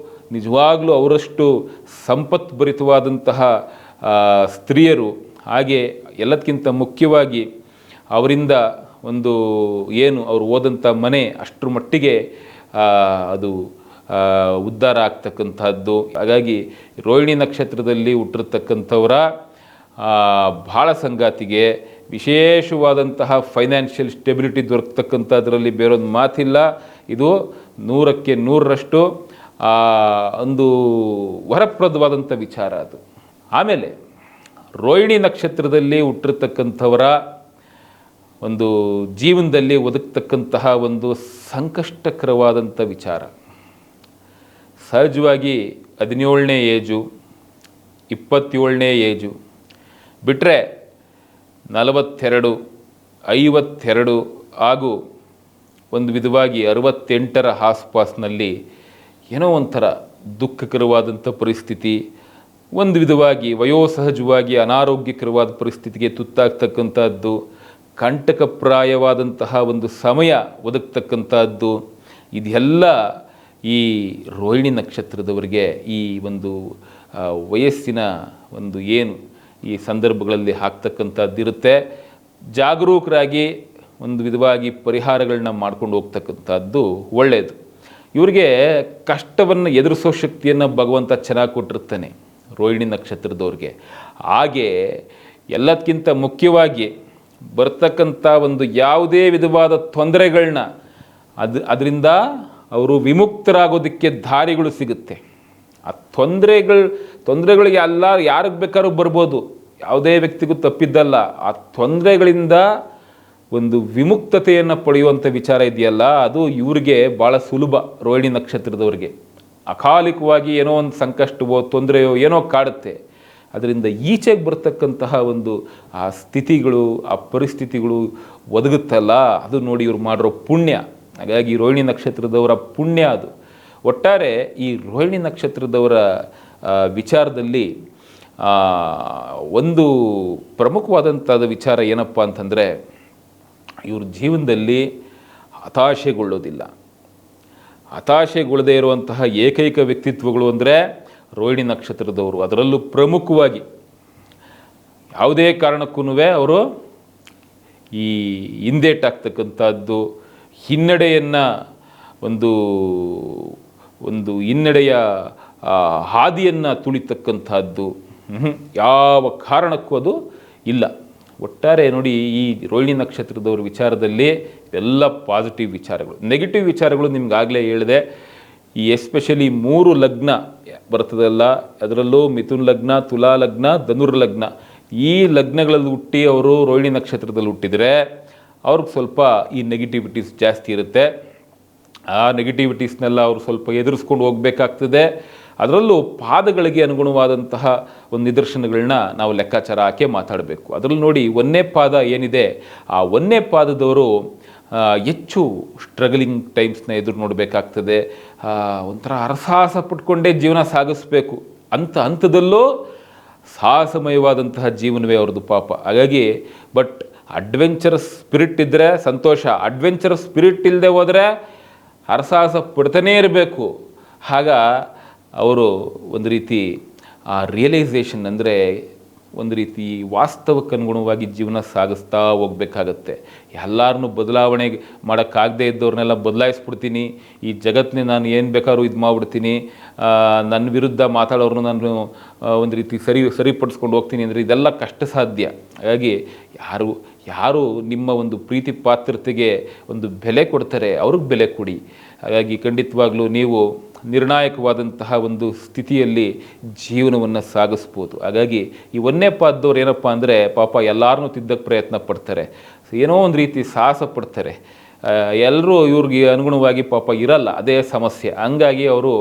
ನಿಜವಾಗ್ಲೂ ಅವರಷ್ಟು ಸಂಪತ್ಭರಿತವಾದಂತಹ ಸ್ತ್ರೀಯರು. ಹಾಗೆ ಎಲ್ಲದಕ್ಕಿಂತ ಮುಖ್ಯವಾಗಿ ಅವರಿಂದ ಒಂದು ಏನು ಅವರು ಓದಂಥ ಮನೆ ಅಷ್ಟರ ಮಟ್ಟಿಗೆ ಅದು ಉದ್ಧಾರ ಆಗ್ತಕ್ಕಂಥದ್ದು. ಹಾಗಾಗಿ ರೋಹಿಣಿ ನಕ್ಷತ್ರದಲ್ಲಿ ಹುಟ್ಟಿರ್ತಕ್ಕಂಥವರ ಭಾಳ ಸಂಗಾತಿಗೆ ವಿಶೇಷವಾದಂತಹ ಫೈನಾನ್ಷಿಯಲ್ ಸ್ಟೆಬಿಲಿಟಿ ದೊರಕತಕ್ಕಂಥದ್ರಲ್ಲಿ ಬೇರೊಂದು ಮಾತಿಲ್ಲ. ಇದು 100ಕ್ಕೆ 100ರಷ್ಟು ಒಂದು ವರಪ್ರದವಾದಂಥ ವಿಚಾರ ಅದು. ಆಮೇಲೆ ರೋಹಿಣಿ ನಕ್ಷತ್ರದಲ್ಲಿ ಹುಟ್ಟಿರ್ತಕ್ಕಂಥವರ ಒಂದು ಜೀವನದಲ್ಲಿ ಒದಗತಕ್ಕಂತಹ ಒಂದು ಸಂಕಷ್ಟಕರವಾದಂಥ ವಿಚಾರ. ಸಹಜವಾಗಿ 17ನೇ ಏಜು, 27ನೇ ಏಜು ಬಿಟ್ಟರೆ 42, 52 ಹಾಗೂ ಒಂದು ವಿಧವಾಗಿ 68ರ ಆಸ್ಪಾಸ್ನಲ್ಲಿ ಏನೋ ಒಂಥರ ದುಃಖಕರವಾದಂಥ ಪರಿಸ್ಥಿತಿ, ಒಂದು ವಿಧವಾಗಿ ವಯೋಸಹಜವಾಗಿ ಅನಾರೋಗ್ಯಕರವಾದ ಪರಿಸ್ಥಿತಿಗೆ ತುತ್ತಾಗ್ತಕ್ಕಂಥದ್ದು, ಕಂಟಕಪ್ರಾಯವಾದಂತಹ ಒಂದು ಸಮಯ ಒದಗತಕ್ಕಂಥದ್ದು, ಇದೆಲ್ಲ ಈ ರೋಹಿಣಿ ನಕ್ಷತ್ರದವರಿಗೆ ಈ ಒಂದು ವಯಸ್ಸಿನ ಒಂದು ಏನು ಈ ಸಂದರ್ಭಗಳಲ್ಲಿ ಆಗ್ತಕ್ಕಂಥದ್ದಿರುತ್ತೆ. ಜಾಗರೂಕರಾಗಿ ಒಂದು ವಿಧವಾಗಿ ಪರಿಹಾರಗಳನ್ನ ಮಾಡ್ಕೊಂಡು ಹೋಗ್ತಕ್ಕಂಥದ್ದು ಒಳ್ಳೆಯದು. ಇವರಿಗೆ ಕಷ್ಟವನ್ನು ಎದುರಿಸೋ ಶಕ್ತಿಯನ್ನು ಭಗವಂತ ಚೆನ್ನಾಗಿ ಕೊಟ್ಟಿರ್ತಾನೆ ರೋಹಿಣಿ ನಕ್ಷತ್ರದವ್ರಿಗೆ. ಹಾಗೆ ಎಲ್ಲದಕ್ಕಿಂತ ಮುಖ್ಯವಾಗಿ ಬರ್ತಕ್ಕಂಥ ಒಂದು ಯಾವುದೇ ವಿಧವಾದ ತೊಂದರೆಗಳನ್ನ ಅದರಿಂದ ಅವರು ವಿಮುಕ್ತರಾಗೋದಕ್ಕೆ ದಾರಿಗಳು ಸಿಗುತ್ತೆ. ಆ ತೊಂದರೆಗಳಿಗೆ ಎಲ್ಲ ಯಾರಿಗೆ ಬೇಕಾದ್ರೂ ಬರ್ಬೋದು, ಯಾವುದೇ ವ್ಯಕ್ತಿಗೂ ತಪ್ಪಿದ್ದಲ್ಲ. ಆ ತೊಂದರೆಗಳಿಂದ ಒಂದು ವಿಮುಕ್ತತೆಯನ್ನು ಪಡೆಯುವಂಥ ವಿಚಾರ ಇದೆಯಲ್ಲ, ಅದು ಇವ್ರಿಗೆ ಭಾಳ ಸುಲಭ. ರೋಹಿಣಿ ನಕ್ಷತ್ರದವ್ರಿಗೆ ಅಕಾಲಿಕವಾಗಿ ಏನೋ ಒಂದು ಸಂಕಷ್ಟವೋ ತೊಂದರೆಯೋ ಏನೋ ಕಾಡುತ್ತೆ, ಅದರಿಂದ ಈಚೆಗೆ ಬರ್ತಕ್ಕಂತಹ ಒಂದು ಆ ಸ್ಥಿತಿಗಳು, ಆ ಪರಿಸ್ಥಿತಿಗಳು ಒದಗುತ್ತಲ್ಲ, ಅದು ನೋಡಿ ಇವ್ರು ಮಾಡಿರೋ ಪುಣ್ಯ. ಹಾಗಾಗಿ ರೋಹಿಣಿ ನಕ್ಷತ್ರದವರ ಪುಣ್ಯ ಅದು. ಒಟ್ಟಾರೆ ಈ ರೋಹಿಣಿ ನಕ್ಷತ್ರದವರ ವಿಚಾರದಲ್ಲಿ ಒಂದು ಪ್ರಮುಖವಾದಂಥದ್ದು ವಿಚಾರ ಏನಪ್ಪ ಅಂತಂದರೆ, ಇವ್ರ ಜೀವನದಲ್ಲಿ ಹತಾಶೆಗೊಳ್ಳೋದಿಲ್ಲ. ಹತಾಶೆಗೊಳ್ಳದೇ ಇರುವಂತಹ ಏಕೈಕ ವ್ಯಕ್ತಿತ್ವಗಳು ಅಂದರೆ ರೋಹಿಣಿ ನಕ್ಷತ್ರದವರು. ಅದರಲ್ಲೂ ಪ್ರಮುಖವಾಗಿ ಯಾವುದೇ ಕಾರಣಕ್ಕೂ ಅವರು ಈ ಹಿಂದೇಟಾಗ್ತಕ್ಕಂಥದ್ದು, ಹಿನ್ನಡೆಯನ್ನು ಒಂದು ಹಿನ್ನಡೆಯ ಹಾದಿಯನ್ನು ತುಳಿತಕ್ಕಂಥದ್ದು ಯಾವ ಕಾರಣಕ್ಕೂ ಅದು ಇಲ್ಲ. ಒಟ್ಟಾರೆ ನೋಡಿ, ಈ ರೋಹಿಣಿ ನಕ್ಷತ್ರದವ್ರ ವಿಚಾರದಲ್ಲಿ ಎಲ್ಲ ಪಾಸಿಟಿವ್ ವಿಚಾರಗಳು. ನೆಗೆಟಿವ್ ವಿಚಾರಗಳು ನಿಮ್ಗಾಗಲೇ ಹೇಳಿದೆ. ಈ ಎಸ್ಪೆಷಲಿ 3 ಲಗ್ನ ಬರ್ತದಲ್ಲ, ಅದರಲ್ಲೂ ಮಿಥುನ್ ಲಗ್ನ, ತುಲಾ ಲಗ್ನ, ಧನುರ್ ಲಗ್ನ, ಈ ಲಗ್ನಗಳಲ್ಲಿ ಹುಟ್ಟಿ ಅವರು ರೋಹಿಣಿ ನಕ್ಷತ್ರದಲ್ಲಿ ಹುಟ್ಟಿದರೆ ಅವ್ರಿಗೆ ಸ್ವಲ್ಪ ಈ ನೆಗೆಟಿವಿಟೀಸ್ ಜಾಸ್ತಿ ಇರುತ್ತೆ. ಆ ನೆಗೆಟಿವಿಟೀಸ್ನೆಲ್ಲ ಅವರು ಸ್ವಲ್ಪ ಎದುರಿಸ್ಕೊಂಡು ಹೋಗಬೇಕಾಗ್ತದೆ. ಅದರಲ್ಲೂ ಪಾದಗಳಿಗೆ ಅನುಗುಣವಾದಂತಹ ಒಂದು ನಿದರ್ಶನಗಳನ್ನ ನಾವು ಲೆಕ್ಕಾಚಾರ ಹಾಕಿ ಮಾತಾಡಬೇಕು. ಅದರಲ್ಲಿ ನೋಡಿ, 1ನೇ ಪಾದ ಏನಿದೆ, ಆ 1ನೇ ಪಾದದವರು ಹೆಚ್ಚು ಸ್ಟ್ರಗಲಿಂಗ್ ಟೈಮ್ಸ್ನ ಎದುರು ನೋಡಬೇಕಾಗ್ತದೆ. ಒಂಥರ ಹರಸಾಹಸ ಪಟ್ಕೊಂಡೇ ಜೀವನ ಸಾಗಿಸ್ಬೇಕು ಹಂತದಲ್ಲೂ ಸಾಹಸಮಯವಾದಂತಹ ಜೀವನವೇ ಅವ್ರದ್ದು ಪಾಪ. ಹಾಗಾಗಿ ಬಟ್ ಅಡ್ವೆಂಚರಸ್ ಸ್ಪಿರಿಟ್ ಇದ್ದರೆ ಸಂತೋಷ, ಅಡ್ವೆಂಚರಸ್ ಸ್ಪಿರಿಟ್ ಇಲ್ಲದೆ ಹೋದರೆ ಹರಸಾಹಸ ಪಡ್ತಾನೇ ಇರಬೇಕು. ಆಗ ಅವರು ಒಂದು ರೀತಿ ಆ ರಿಯಲೈಸೇಷನ್ ಅಂದರೆ ಒಂದು ರೀತಿ ವಾಸ್ತವಕ್ಕೆ ಅನುಗುಣವಾಗಿ ಜೀವನ ಸಾಗಿಸ್ತಾ ಹೋಗ್ಬೇಕಾಗತ್ತೆ. ಎಲ್ಲರನ್ನೂ ಬದಲಾವಣೆ ಮಾಡೋಕ್ಕಾಗದೇ ಇದ್ದವ್ರನ್ನೆಲ್ಲ ಬದಲಾಯಿಸ್ಬಿಡ್ತೀನಿ, ಈ ಜಗತ್ತನ್ನೇ ನಾನು ಏನು ಬೇಕಾದ್ರೂ ಇದು ಮಾಡಿಬಿಡ್ತೀನಿ, ನನ್ನ ವಿರುದ್ಧ ಮಾತಾಡೋರನ್ನು ನಾನು ಒಂದು ರೀತಿ ಸರಿಪಡಿಸ್ಕೊಂಡು ಹೋಗ್ತೀನಿ ಅಂದರೆ ಇದೆಲ್ಲ ಕಷ್ಟ ಸಾಧ್ಯ. ಹಾಗಾಗಿ ಯಾರು ನಿಮ್ಮ ಒಂದು ಪ್ರೀತಿ ಪಾತ್ರತೆಗೆ ಒಂದು ಬೆಲೆ ಕೊಡ್ತಾರೆ ಅವ್ರಿಗೆ ಬೆಲೆ ಕೊಡಿ. ಹಾಗಾಗಿ ಖಂಡಿತವಾಗ್ಲೂ ನೀವು ನಿರ್ಣಾಯಕವಾದಂತಹ ಒಂದು ಸ್ಥಿತಿಯಲ್ಲಿ ಜೀವನವನ್ನು ಸಾಗಿಸ್ಬೋದು. ಹಾಗಾಗಿ ಈ ಒಂದನೇ ಪಾದದವ್ರು ಏನಪ್ಪ ಅಂದರೆ ಪಾಪ ಎಲ್ಲರನ್ನೂ ತಿದ್ದಕ್ಕೆ ಪ್ರಯತ್ನ ಪಡ್ತಾರೆ, ಏನೋ ಒಂದು ರೀತಿ ಸಾಹಸ ಪಡ್ತಾರೆ, ಎಲ್ಲರೂ ಇವ್ರಿಗೆ ಅನುಗುಣವಾಗಿ ಪಾಪ ಇರಲ್ಲ, ಅದೇ ಸಮಸ್ಯೆ. ಹಂಗಾಗಿ ಅವರು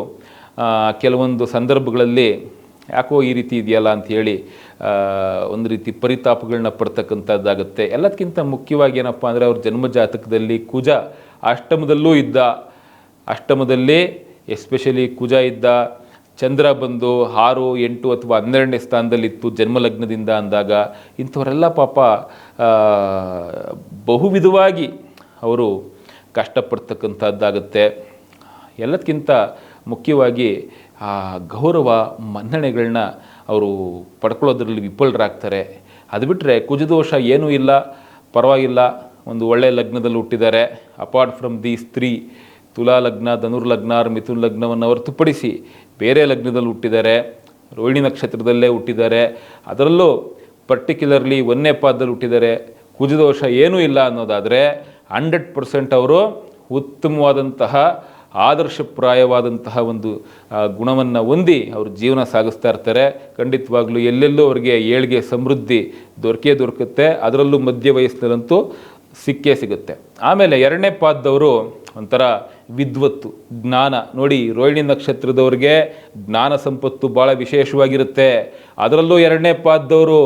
ಕೆಲವೊಂದು ಸಂದರ್ಭಗಳಲ್ಲಿ ಯಾಕೋ ಈ ರೀತಿ ಇದೆಯಲ್ಲ ಅಂಥೇಳಿ ಒಂದು ರೀತಿ ಪರಿತಾಪಗಳನ್ನ ಪಡ್ತಕ್ಕಂಥದ್ದಾಗುತ್ತೆ. ಎಲ್ಲದಕ್ಕಿಂತ ಮುಖ್ಯವಾಗಿ ಏನಪ್ಪ ಅಂದರೆ ಅವ್ರ ಜನ್ಮಜಾತಕದಲ್ಲಿ ಕುಜ ಅಷ್ಟಮದಲ್ಲೂ ಇದ್ದ, ಅಷ್ಟಮದಲ್ಲಿ ಎಸ್ಪೆಷಲಿ ಕುಜ ಇದ್ದ, ಚಂದ್ರ ಬಂದು 6, 8 ಅಥವಾ 12ನೇ ಸ್ಥಾನದಲ್ಲಿತ್ತು ಜನ್ಮಲಗ್ನದಿಂದ ಅಂದಾಗ ಇಂಥವರೆಲ್ಲ ಪಾಪ ಬಹುವಿಧವಾಗಿ ಅವರು ಕಷ್ಟಪಡ್ತಕ್ಕಂಥದ್ದಾಗುತ್ತೆ. ಎಲ್ಲದಕ್ಕಿಂತ ಮುಖ್ಯವಾಗಿ ಆ ಗೌರವ ಮನ್ನಣೆಗಳನ್ನ ಅವರು ಪಡ್ಕೊಳ್ಳೋದ್ರಲ್ಲಿ ವಿಫಲರಾಗ್ತಾರೆ. ಅದು ಬಿಟ್ಟರೆ ಕುಜದೋಷ ಏನೂ ಇಲ್ಲ, ಪರವಾಗಿಲ್ಲ, ಒಂದು ಒಳ್ಳೆಯ ಲಗ್ನದಲ್ಲಿ ಹುಟ್ಟಿದ್ದಾರೆ. ಅಪಾರ್ಟ್ ಫ್ರಮ್ ದೀಸ್ 3 ತುಲಾ ಲಗ್ನ, ಧನುರ್ಲಗ್ನ, ಮಿಥುನ್ ಲಗ್ನವನ್ನು ಹೊರತುಪಡಿಸಿ ಬೇರೆ ಲಗ್ನದಲ್ಲಿ ಹುಟ್ಟಿದ್ದಾರೆ, ರೋಹಿಣಿ ನಕ್ಷತ್ರದಲ್ಲೇ ಹುಟ್ಟಿದ್ದಾರೆ, ಅದರಲ್ಲೂ ಪರ್ಟಿಕ್ಯುಲರ್ಲಿ 1ನೇ ಪಾದದಲ್ಲಿ ಹುಟ್ಟಿದ್ದಾರೆ, ಕುಜದೋಷ ಏನೂ ಇಲ್ಲ ಅನ್ನೋದಾದರೆ 100% ಅವರು ಉತ್ತಮವಾದಂತಹ ಆದರ್ಶಪ್ರಾಯವಾದಂತಹ ಒಂದು ಗುಣವನ್ನು ಹೊಂದಿ ಅವರು ಜೀವನ ಸಾಗಿಸ್ತಾ ಇರ್ತಾರೆ. ಖಂಡಿತವಾಗ್ಲೂ ಎಲ್ಲೆಲ್ಲೂ ಅವರಿಗೆ ಏಳಿಗೆ ಸಮೃದ್ಧಿ ದೊರಕುತ್ತೆ, ಅದರಲ್ಲೂ ಮಧ್ಯ ವಯಸ್ಸಿನಲ್ಲಂತೂ ಸಿಕ್ಕೇ ಸಿಗುತ್ತೆ. ಆಮೇಲೆ 2ನೇ ಪಾದದವರು ಒಂಥರ ವಿದ್ವತ್ತು, ಜ್ಞಾನ. ನೋಡಿ, ರೋಹಿಣಿ ನಕ್ಷತ್ರದವ್ರಿಗೆ ಜ್ಞಾನ ಸಂಪತ್ತು ಭಾಳ ವಿಶೇಷವಾಗಿರುತ್ತೆ. ಅದರಲ್ಲೂ 2ನೇ ಪಾದದವರು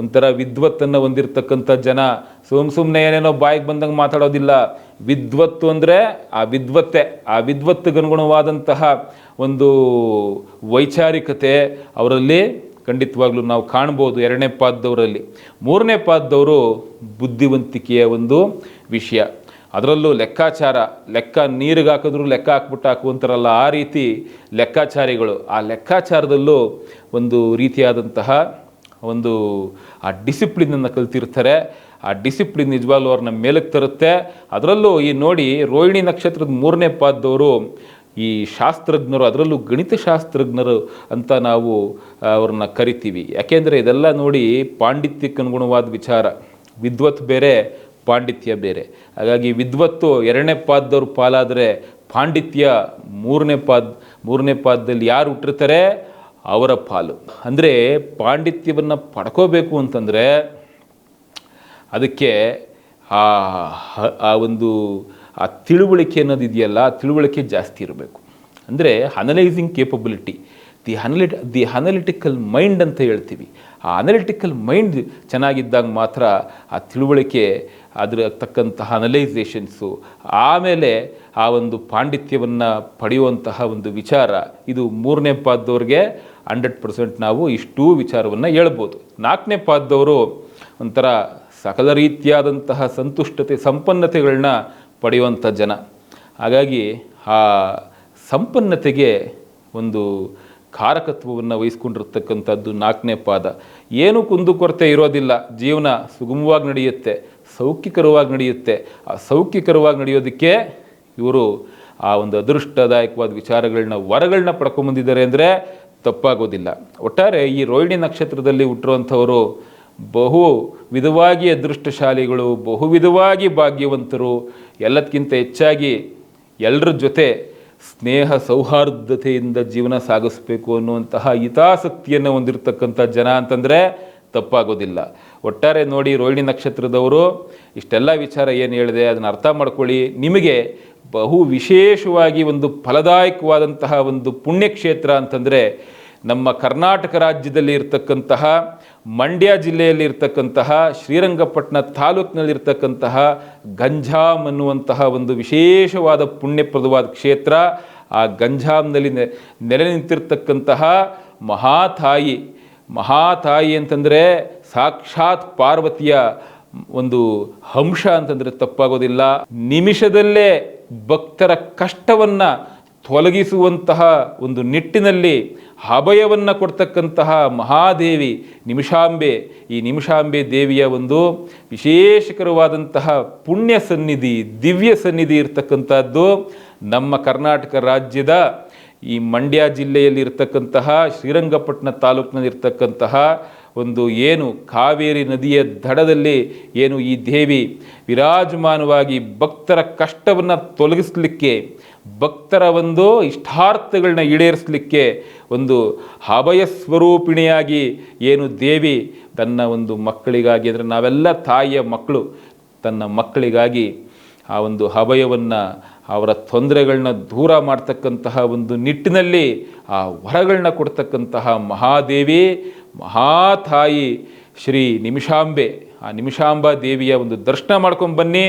ಒಂಥರ ವಿದ್ವತ್ತನ್ನು ಹೊಂದಿರತಕ್ಕಂಥ ಜನ. ಸುಮ್ಮನೆ ಏನೇನೋ ಬಾಯಿಗೆ ಬಂದಂಗೆ ಮಾತಾಡೋದಿಲ್ಲ. ವಿದ್ವತ್ತು ಅಂದರೆ ಆ ವಿದ್ವತ್ತಿಗನುಗುಣವಾದಂತಹ ಒಂದು ವೈಚಾರಿಕತೆ ಅವರಲ್ಲಿ ಖಂಡಿತವಾಗ್ಲೂ ನಾವು ಕಾಣ್ಬೋದು 2ನೇ ಪಾದದವರಲ್ಲಿ. 3ನೇ ಪಾದದವರು ಬುದ್ಧಿವಂತಿಕೆಯ ಒಂದು ವಿಷಯ, ಅದರಲ್ಲೂ ಲೆಕ್ಕಾಚಾರ, ನೀರಿಗೆ ಹಾಕಿದ್ರು ಲೆಕ್ಕ ಹಾಕ್ಬಿಟ್ಟು ಆ ರೀತಿ ಲೆಕ್ಕಾಚಾರಿಗಳು. ಆ ಲೆಕ್ಕಾಚಾರದಲ್ಲೂ ಒಂದು ರೀತಿಯಾದಂತಹ ಒಂದು ಆ ಡಿಸಿಪ್ಲಿನನ್ನು ಕಲ್ತಿರ್ತಾರೆ. ಆ ಡಿಸಿಪ್ಲಿನ್ ನಿಜವಾಗ್ಲೂ ಅವ್ರನ್ನ ಮೇಲಕ್ಕೆ ತರುತ್ತೆ. ಅದರಲ್ಲೂ ಈ ನೋಡಿ, ರೋಹಿಣಿ ನಕ್ಷತ್ರದ 3ನೇ ಪಾದದವರು ಈ ಶಾಸ್ತ್ರಜ್ಞರು, ಅದರಲ್ಲೂ ಗಣಿತಶಾಸ್ತ್ರಜ್ಞರು ಅಂತ ನಾವು ಅವ್ರನ್ನ ಕರಿತೀವಿ. ಯಾಕೆಂದರೆ ಇದೆಲ್ಲ ನೋಡಿ ಪಾಂಡಿತ್ಯಕ್ಕೆ ಅನುಗುಣವಾದ ವಿಚಾರ. ವಿದ್ವತ್ ಬೇರೆ, ಪಾಂಡಿತ್ಯ ಬೇರೆ. ಹಾಗಾಗಿ ವಿದ್ವತ್ತು 2ನೇ ಪಾದದವ್ರ ಪಾಲಾದರೆ ಪಾಂಡಿತ್ಯ 3ನೇ ಪಾದದಲ್ಲಿ ಯಾರು ಹುಟ್ಟಿರ್ತಾರೆ ಅವರ ಪಾಲು. ಅಂದರೆ ಪಾಂಡಿತ್ಯವನ್ನು ಪಡ್ಕೋಬೇಕು ಅಂತಂದರೆ ಅದಕ್ಕೆ ಆ ಒಂದು ಆ ತಿಳುವಳಿಕೆ ಅನ್ನೋದು ಇದೆಯಲ್ಲ, ಆ ತಿಳುವಳಿಕೆ ಜಾಸ್ತಿ ಇರಬೇಕು. ಅಂದರೆ analysing capability, the analytical mind ಅಂತ ಹೇಳ್ತೀವಿ. ಆ ಅನಲಿಟಿಕಲ್ ಮೈಂಡ್ ಚೆನ್ನಾಗಿದ್ದಾಗ ಮಾತ್ರ ಆ ತಿಳುವಳಿಕೆ, ಅದರ ತಕ್ಕಂತಹ ಅನಲೈಸೇಷನ್ಸು, ಆಮೇಲೆ ಆ ಒಂದು ಪಾಂಡಿತ್ಯವನ್ನು ಪಡೆಯುವಂತಹ ಒಂದು ವಿಚಾರ, ಇದು 3ನೇ ಪಾದದವ್ರಿಗೆ 100% ನಾವು ಇಷ್ಟೂ ವಿಚಾರವನ್ನು ಹೇಳ್ಬೋದು. 4ನೇ ಪಾದದವರು ಒಂಥರ ಸಕಲ ರೀತಿಯಾದಂತಹ ಸಂತುಷ್ಟತೆ, ಸಂಪನ್ನತೆಗಳನ್ನ ಪಡೆಯುವಂಥ ಜನ. ಹಾಗಾಗಿ ಆ ಸಂಪನ್ನತೆಗೆ ಒಂದು ಕಾರಕತ್ವವನ್ನು ವಹಿಸ್ಕೊಂಡಿರ್ತಕ್ಕಂಥದ್ದು 4ನೇ ಪಾದ. ಏನೂ ಕುಂದುಕೊರತೆ ಇರೋದಿಲ್ಲ, ಜೀವನ ಸುಗಮವಾಗಿ ನಡೆಯುತ್ತೆ, ಸೌಖ್ಯಕರವಾಗಿ ನಡೆಯುತ್ತೆ. ಆ ಸೌಖ್ಯಕರವಾಗಿ ನಡೆಯೋದಕ್ಕೆ ಇವರು ಆ ಒಂದು ಅದೃಷ್ಟದಾಯಕವಾದ ವಿಚಾರಗಳನ್ನ, ವರಗಳನ್ನ ಪಡ್ಕೊಂಬಂದಿದ್ದಾರೆ ಅಂದರೆ ತಪ್ಪಾಗೋದಿಲ್ಲ. ಒಟ್ಟಾರೆ ಈ ರೋಹಿಣಿ ನಕ್ಷತ್ರದಲ್ಲಿ ಹುಟ್ಟಿರುವಂಥವರು ಬಹು ವಿಧವಾಗಿ ಅದೃಷ್ಟಶಾಲಿಗಳು, ಬಹು ವಿಧವಾಗಿ ಭಾಗ್ಯವಂತರು. ಎಲ್ಲದಕ್ಕಿಂತ ಹೆಚ್ಚಾಗಿ ಎಲ್ಲರ ಜೊತೆ ಸ್ನೇಹ ಸೌಹಾರ್ದತೆಯಿಂದ ಜೀವನ ಸಾಗಿಸಬೇಕು ಅನ್ನುವಂತಹ ಹಿತಾಸಕ್ತಿಯನ್ನು ಹೊಂದಿರತಕ್ಕಂಥ ಜನ ಅಂತಂದರೆ ತಪ್ಪಾಗೋದಿಲ್ಲ. ಒಟ್ಟಾರೆ ನೋಡಿ, ರೋಹಿಣಿ ನಕ್ಷತ್ರದವರು ಇಷ್ಟೆಲ್ಲ ವಿಚಾರ ಏನು ಹೇಳಿದೆ ಅದನ್ನು ಅರ್ಥ ಮಾಡ್ಕೊಳ್ಳಿ. ನಿಮಗೆ ಬಹು ವಿಶೇಷವಾಗಿ ಒಂದು ಫಲದಾಯಕವಾದಂತಹ ಒಂದು ಪುಣ್ಯಕ್ಷೇತ್ರ ಅಂತಂದರೆ ನಮ್ಮ ಕರ್ನಾಟಕ ರಾಜ್ಯದಲ್ಲಿ ಇರ್ತಕ್ಕಂತಹ ಮಂಡ್ಯ ಜಿಲ್ಲೆಯಲ್ಲಿ ಇರ್ತಕ್ಕಂತಹ ಶ್ರೀರಂಗಪಟ್ಟಣ ತಾಲೂಕಿನಲ್ಲಿರ್ತಕ್ಕಂತಹ ಗಂಜಾಮ್ ಅನ್ನುವಂತಹ ಒಂದು ವಿಶೇಷವಾದ ಪುಣ್ಯಪ್ರದವಾದ ಕ್ಷೇತ್ರ. ಆ ಗಂಜಾಮ್ನಲ್ಲಿ ನೆಲೆ ನಿಂತಿರ್ತಕ್ಕಂತಹ ಮಹಾತಾಯಿ ಅಂತಂದರೆ ಸಾಕ್ಷಾತ್ ಪಾರ್ವತಿಯ ಒಂದು ಅಂಶ ಅಂತಂದರೆ ತಪ್ಪಾಗೋದಿಲ್ಲ. ನಿಮಿಷದಲ್ಲೇ ಭಕ್ತರ ಕಷ್ಟವನ್ನು ತೊಲಗಿಸುವಂತಹ ಒಂದು ನಿಟ್ಟಿನಲ್ಲಿ ಅಭಯವನ್ನು ಕೊಡ್ತಕ್ಕಂತಹ ಮಹಾದೇವಿ ನಿಮಿಷಾಂಬೆ. ಈ ನಿಮಿಷಾಂಬೆ ದೇವಿಯ ಒಂದು ವಿಶೇಷಕರವಾದಂತಹ ಪುಣ್ಯ ಸನ್ನಿಧಿ, ದಿವ್ಯ ಸನ್ನಿಧಿ ಇರತಕ್ಕಂಥದ್ದು ನಮ್ಮ ಕರ್ನಾಟಕ ರಾಜ್ಯದ ಈ ಮಂಡ್ಯ ಜಿಲ್ಲೆಯಲ್ಲಿ ಇರ್ತಕ್ಕಂತಹ ಶ್ರೀರಂಗಪಟ್ಟಣ ತಾಲೂಕಿನಲ್ಲಿರ್ತಕ್ಕಂತಹ ಒಂದು ಏನು ಕಾವೇರಿ ನದಿಯ ದಡದಲ್ಲಿ ಏನು ಈ ದೇವಿ ವಿರಾಜಮಾನವಾಗಿ ಭಕ್ತರ ಕಷ್ಟವನ್ನು ತೊಲಗಿಸಲಿಕ್ಕೆ, ಭಕ್ತರ ಒಂದು ಇಷ್ಟಾರ್ಥಗಳನ್ನ ಈಡೇರಿಸಲಿಕ್ಕೆ ಒಂದು ಅಭಯ ಸ್ವರೂಪಿಣಿಯಾಗಿ ಏನು ದೇವಿ ತನ್ನ ಒಂದು ಮಕ್ಕಳಿಗಾಗಿ, ಅಂದರೆ ನಾವೆಲ್ಲ ತಾಯಿಯ ಮಕ್ಕಳು, ತನ್ನ ಮಕ್ಕಳಿಗಾಗಿ ಆ ಒಂದು ಅಭಯವನ್ನು, ಅವರ ತೊಂದರೆಗಳನ್ನ ದೂರ ಮಾಡ್ತಕ್ಕಂತಹ ಒಂದು ನಿಟ್ಟಿನಲ್ಲಿ ಆ ವರಗಳನ್ನ ಕೊಡ್ತಕ್ಕಂತಹ ಮಹಾದೇವಿ, ಮಹಾತಾಯಿ ಶ್ರೀ ನಿಮಿಷಾಂಬೆ. ಆ ನಿಮಿಷಾಂಬಾ ದೇವಿಯ ಒಂದು ದರ್ಶನ ಮಾಡ್ಕೊಂಡು ಬನ್ನಿ.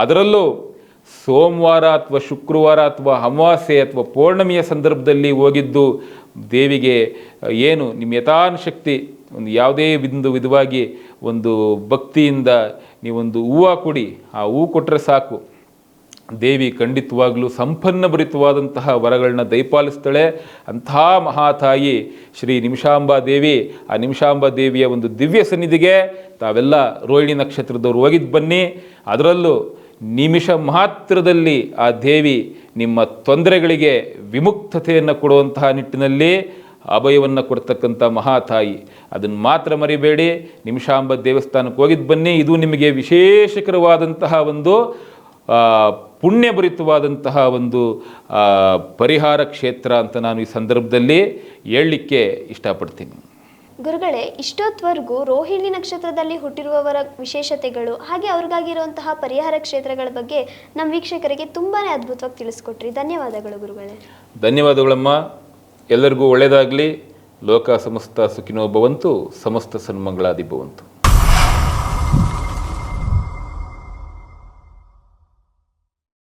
ಅದರಲ್ಲೂ ಸೋಮವಾರ ಅಥವಾ ಶುಕ್ರವಾರ ಅಥವಾ ಅಮಾವಾಸ್ಯೆ ಅಥವಾ ಪೌರ್ಣಮಿಯ ಸಂದರ್ಭದಲ್ಲಿ ಹೋಗಿದ್ದು ದೇವಿಗೆ ಏನು ನಿಮ್ಮ ಯಥಾಶಕ್ತಿ ಒಂದು ಯಾವುದೇ ವಿಧವಾಗಿ ಒಂದು ಭಕ್ತಿಯಿಂದ ನೀವೊಂದು ಹೂವು ಕೊಡಿ. ಆ ಹೂವು ಕೊಟ್ಟರೆ ಸಾಕು, ದೇವಿ ಖಂಡಿತವಾಗಲೂ ಸಂಪನ್ನಭರಿತವಾದಂತಹ ವರಗಳನ್ನ ದಯಪಾಲಿಸ್ತಾಳೆ. ಅಂಥ ಮಹಾತಾಯಿ ಶ್ರೀ ನಿಮಿಷಾಂಬಾ ದೇವಿ. ಆ ನಿಮಿಷಾಂಬಾ ದೇವಿಯ ಒಂದು ದಿವ್ಯ ಸನ್ನಿಧಿಗೆ ತಾವೆಲ್ಲ ರೋಹಿಣಿ ನಕ್ಷತ್ರದವ್ರು ಹೋಗಿದ್ದು ಬನ್ನಿ. ಅದರಲ್ಲೂ ನಿಮಿಷ ಮಾತ್ರದಲ್ಲಿ ಆ ದೇವಿ ನಿಮ್ಮ ತೊಂದರೆಗಳಿಗೆ ವಿಮುಕ್ತತೆಯನ್ನು ಕೊಡುವಂತಹ ನಿಟ್ಟಿನಲ್ಲಿ ಅಭಯವನ್ನು ಕೊಡ್ತಕ್ಕಂಥ ಮಹಾತಾಯಿ. ಅದನ್ನು ಮಾತ್ರ ಮರಿಬೇಡಿ. ನಿಮಿಷಾಂಬ ದೇವಸ್ಥಾನಕ್ಕೆ ಹೋಗಿದ್ದು ಬನ್ನಿ. ಇದು ನಿಮಗೆ ವಿಶೇಷಕರವಾದಂತಹ ಒಂದು ಪುಣ್ಯಭರಿತವಾದಂತಹ ಒಂದು ಪರಿಹಾರ ಕ್ಷೇತ್ರ ಅಂತ ನಾನು ಈ ಸಂದರ್ಭದಲ್ಲಿ ಹೇಳಲಿಕ್ಕೆ ಇಷ್ಟಪಡ್ತೀನಿ. ಗುರುಗಳೇ, ಇಷ್ಟೊತ್ತವರೆಗೂ ರೋಹಿಣಿ ನಕ್ಷತ್ರದಲ್ಲಿ ಹುಟ್ಟಿರುವವರ ವಿಶೇಷತೆಗಳು ಹಾಗೆ ಅವ್ರಿಗಾಗಿರುವಂತಹ ಪರಿಹಾರ ಕ್ಷೇತ್ರಗಳ ಬಗ್ಗೆ ನಮ್ಮ ವೀಕ್ಷಕರಿಗೆ ತುಂಬಾ ಅದ್ಭುತವಾಗಿ ತಿಳಿಸ್ಕೊಟ್ರಿ. ಧನ್ಯವಾದಗಳು ಗುರುಗಳೇ. ಧನ್ಯವಾದಗಳಮ್ಮ. ಎಲ್ಲರಿಗೂ ಒಳ್ಳೆಯದಾಗಲಿ. ಲೋಕ ಸಮಸ್ತ ಸುಖಿನೋ ಭವಂತು, ಸಮಸ್ತ ಸನ್ಮಂಗಳಾದಿ ಭವಂತು.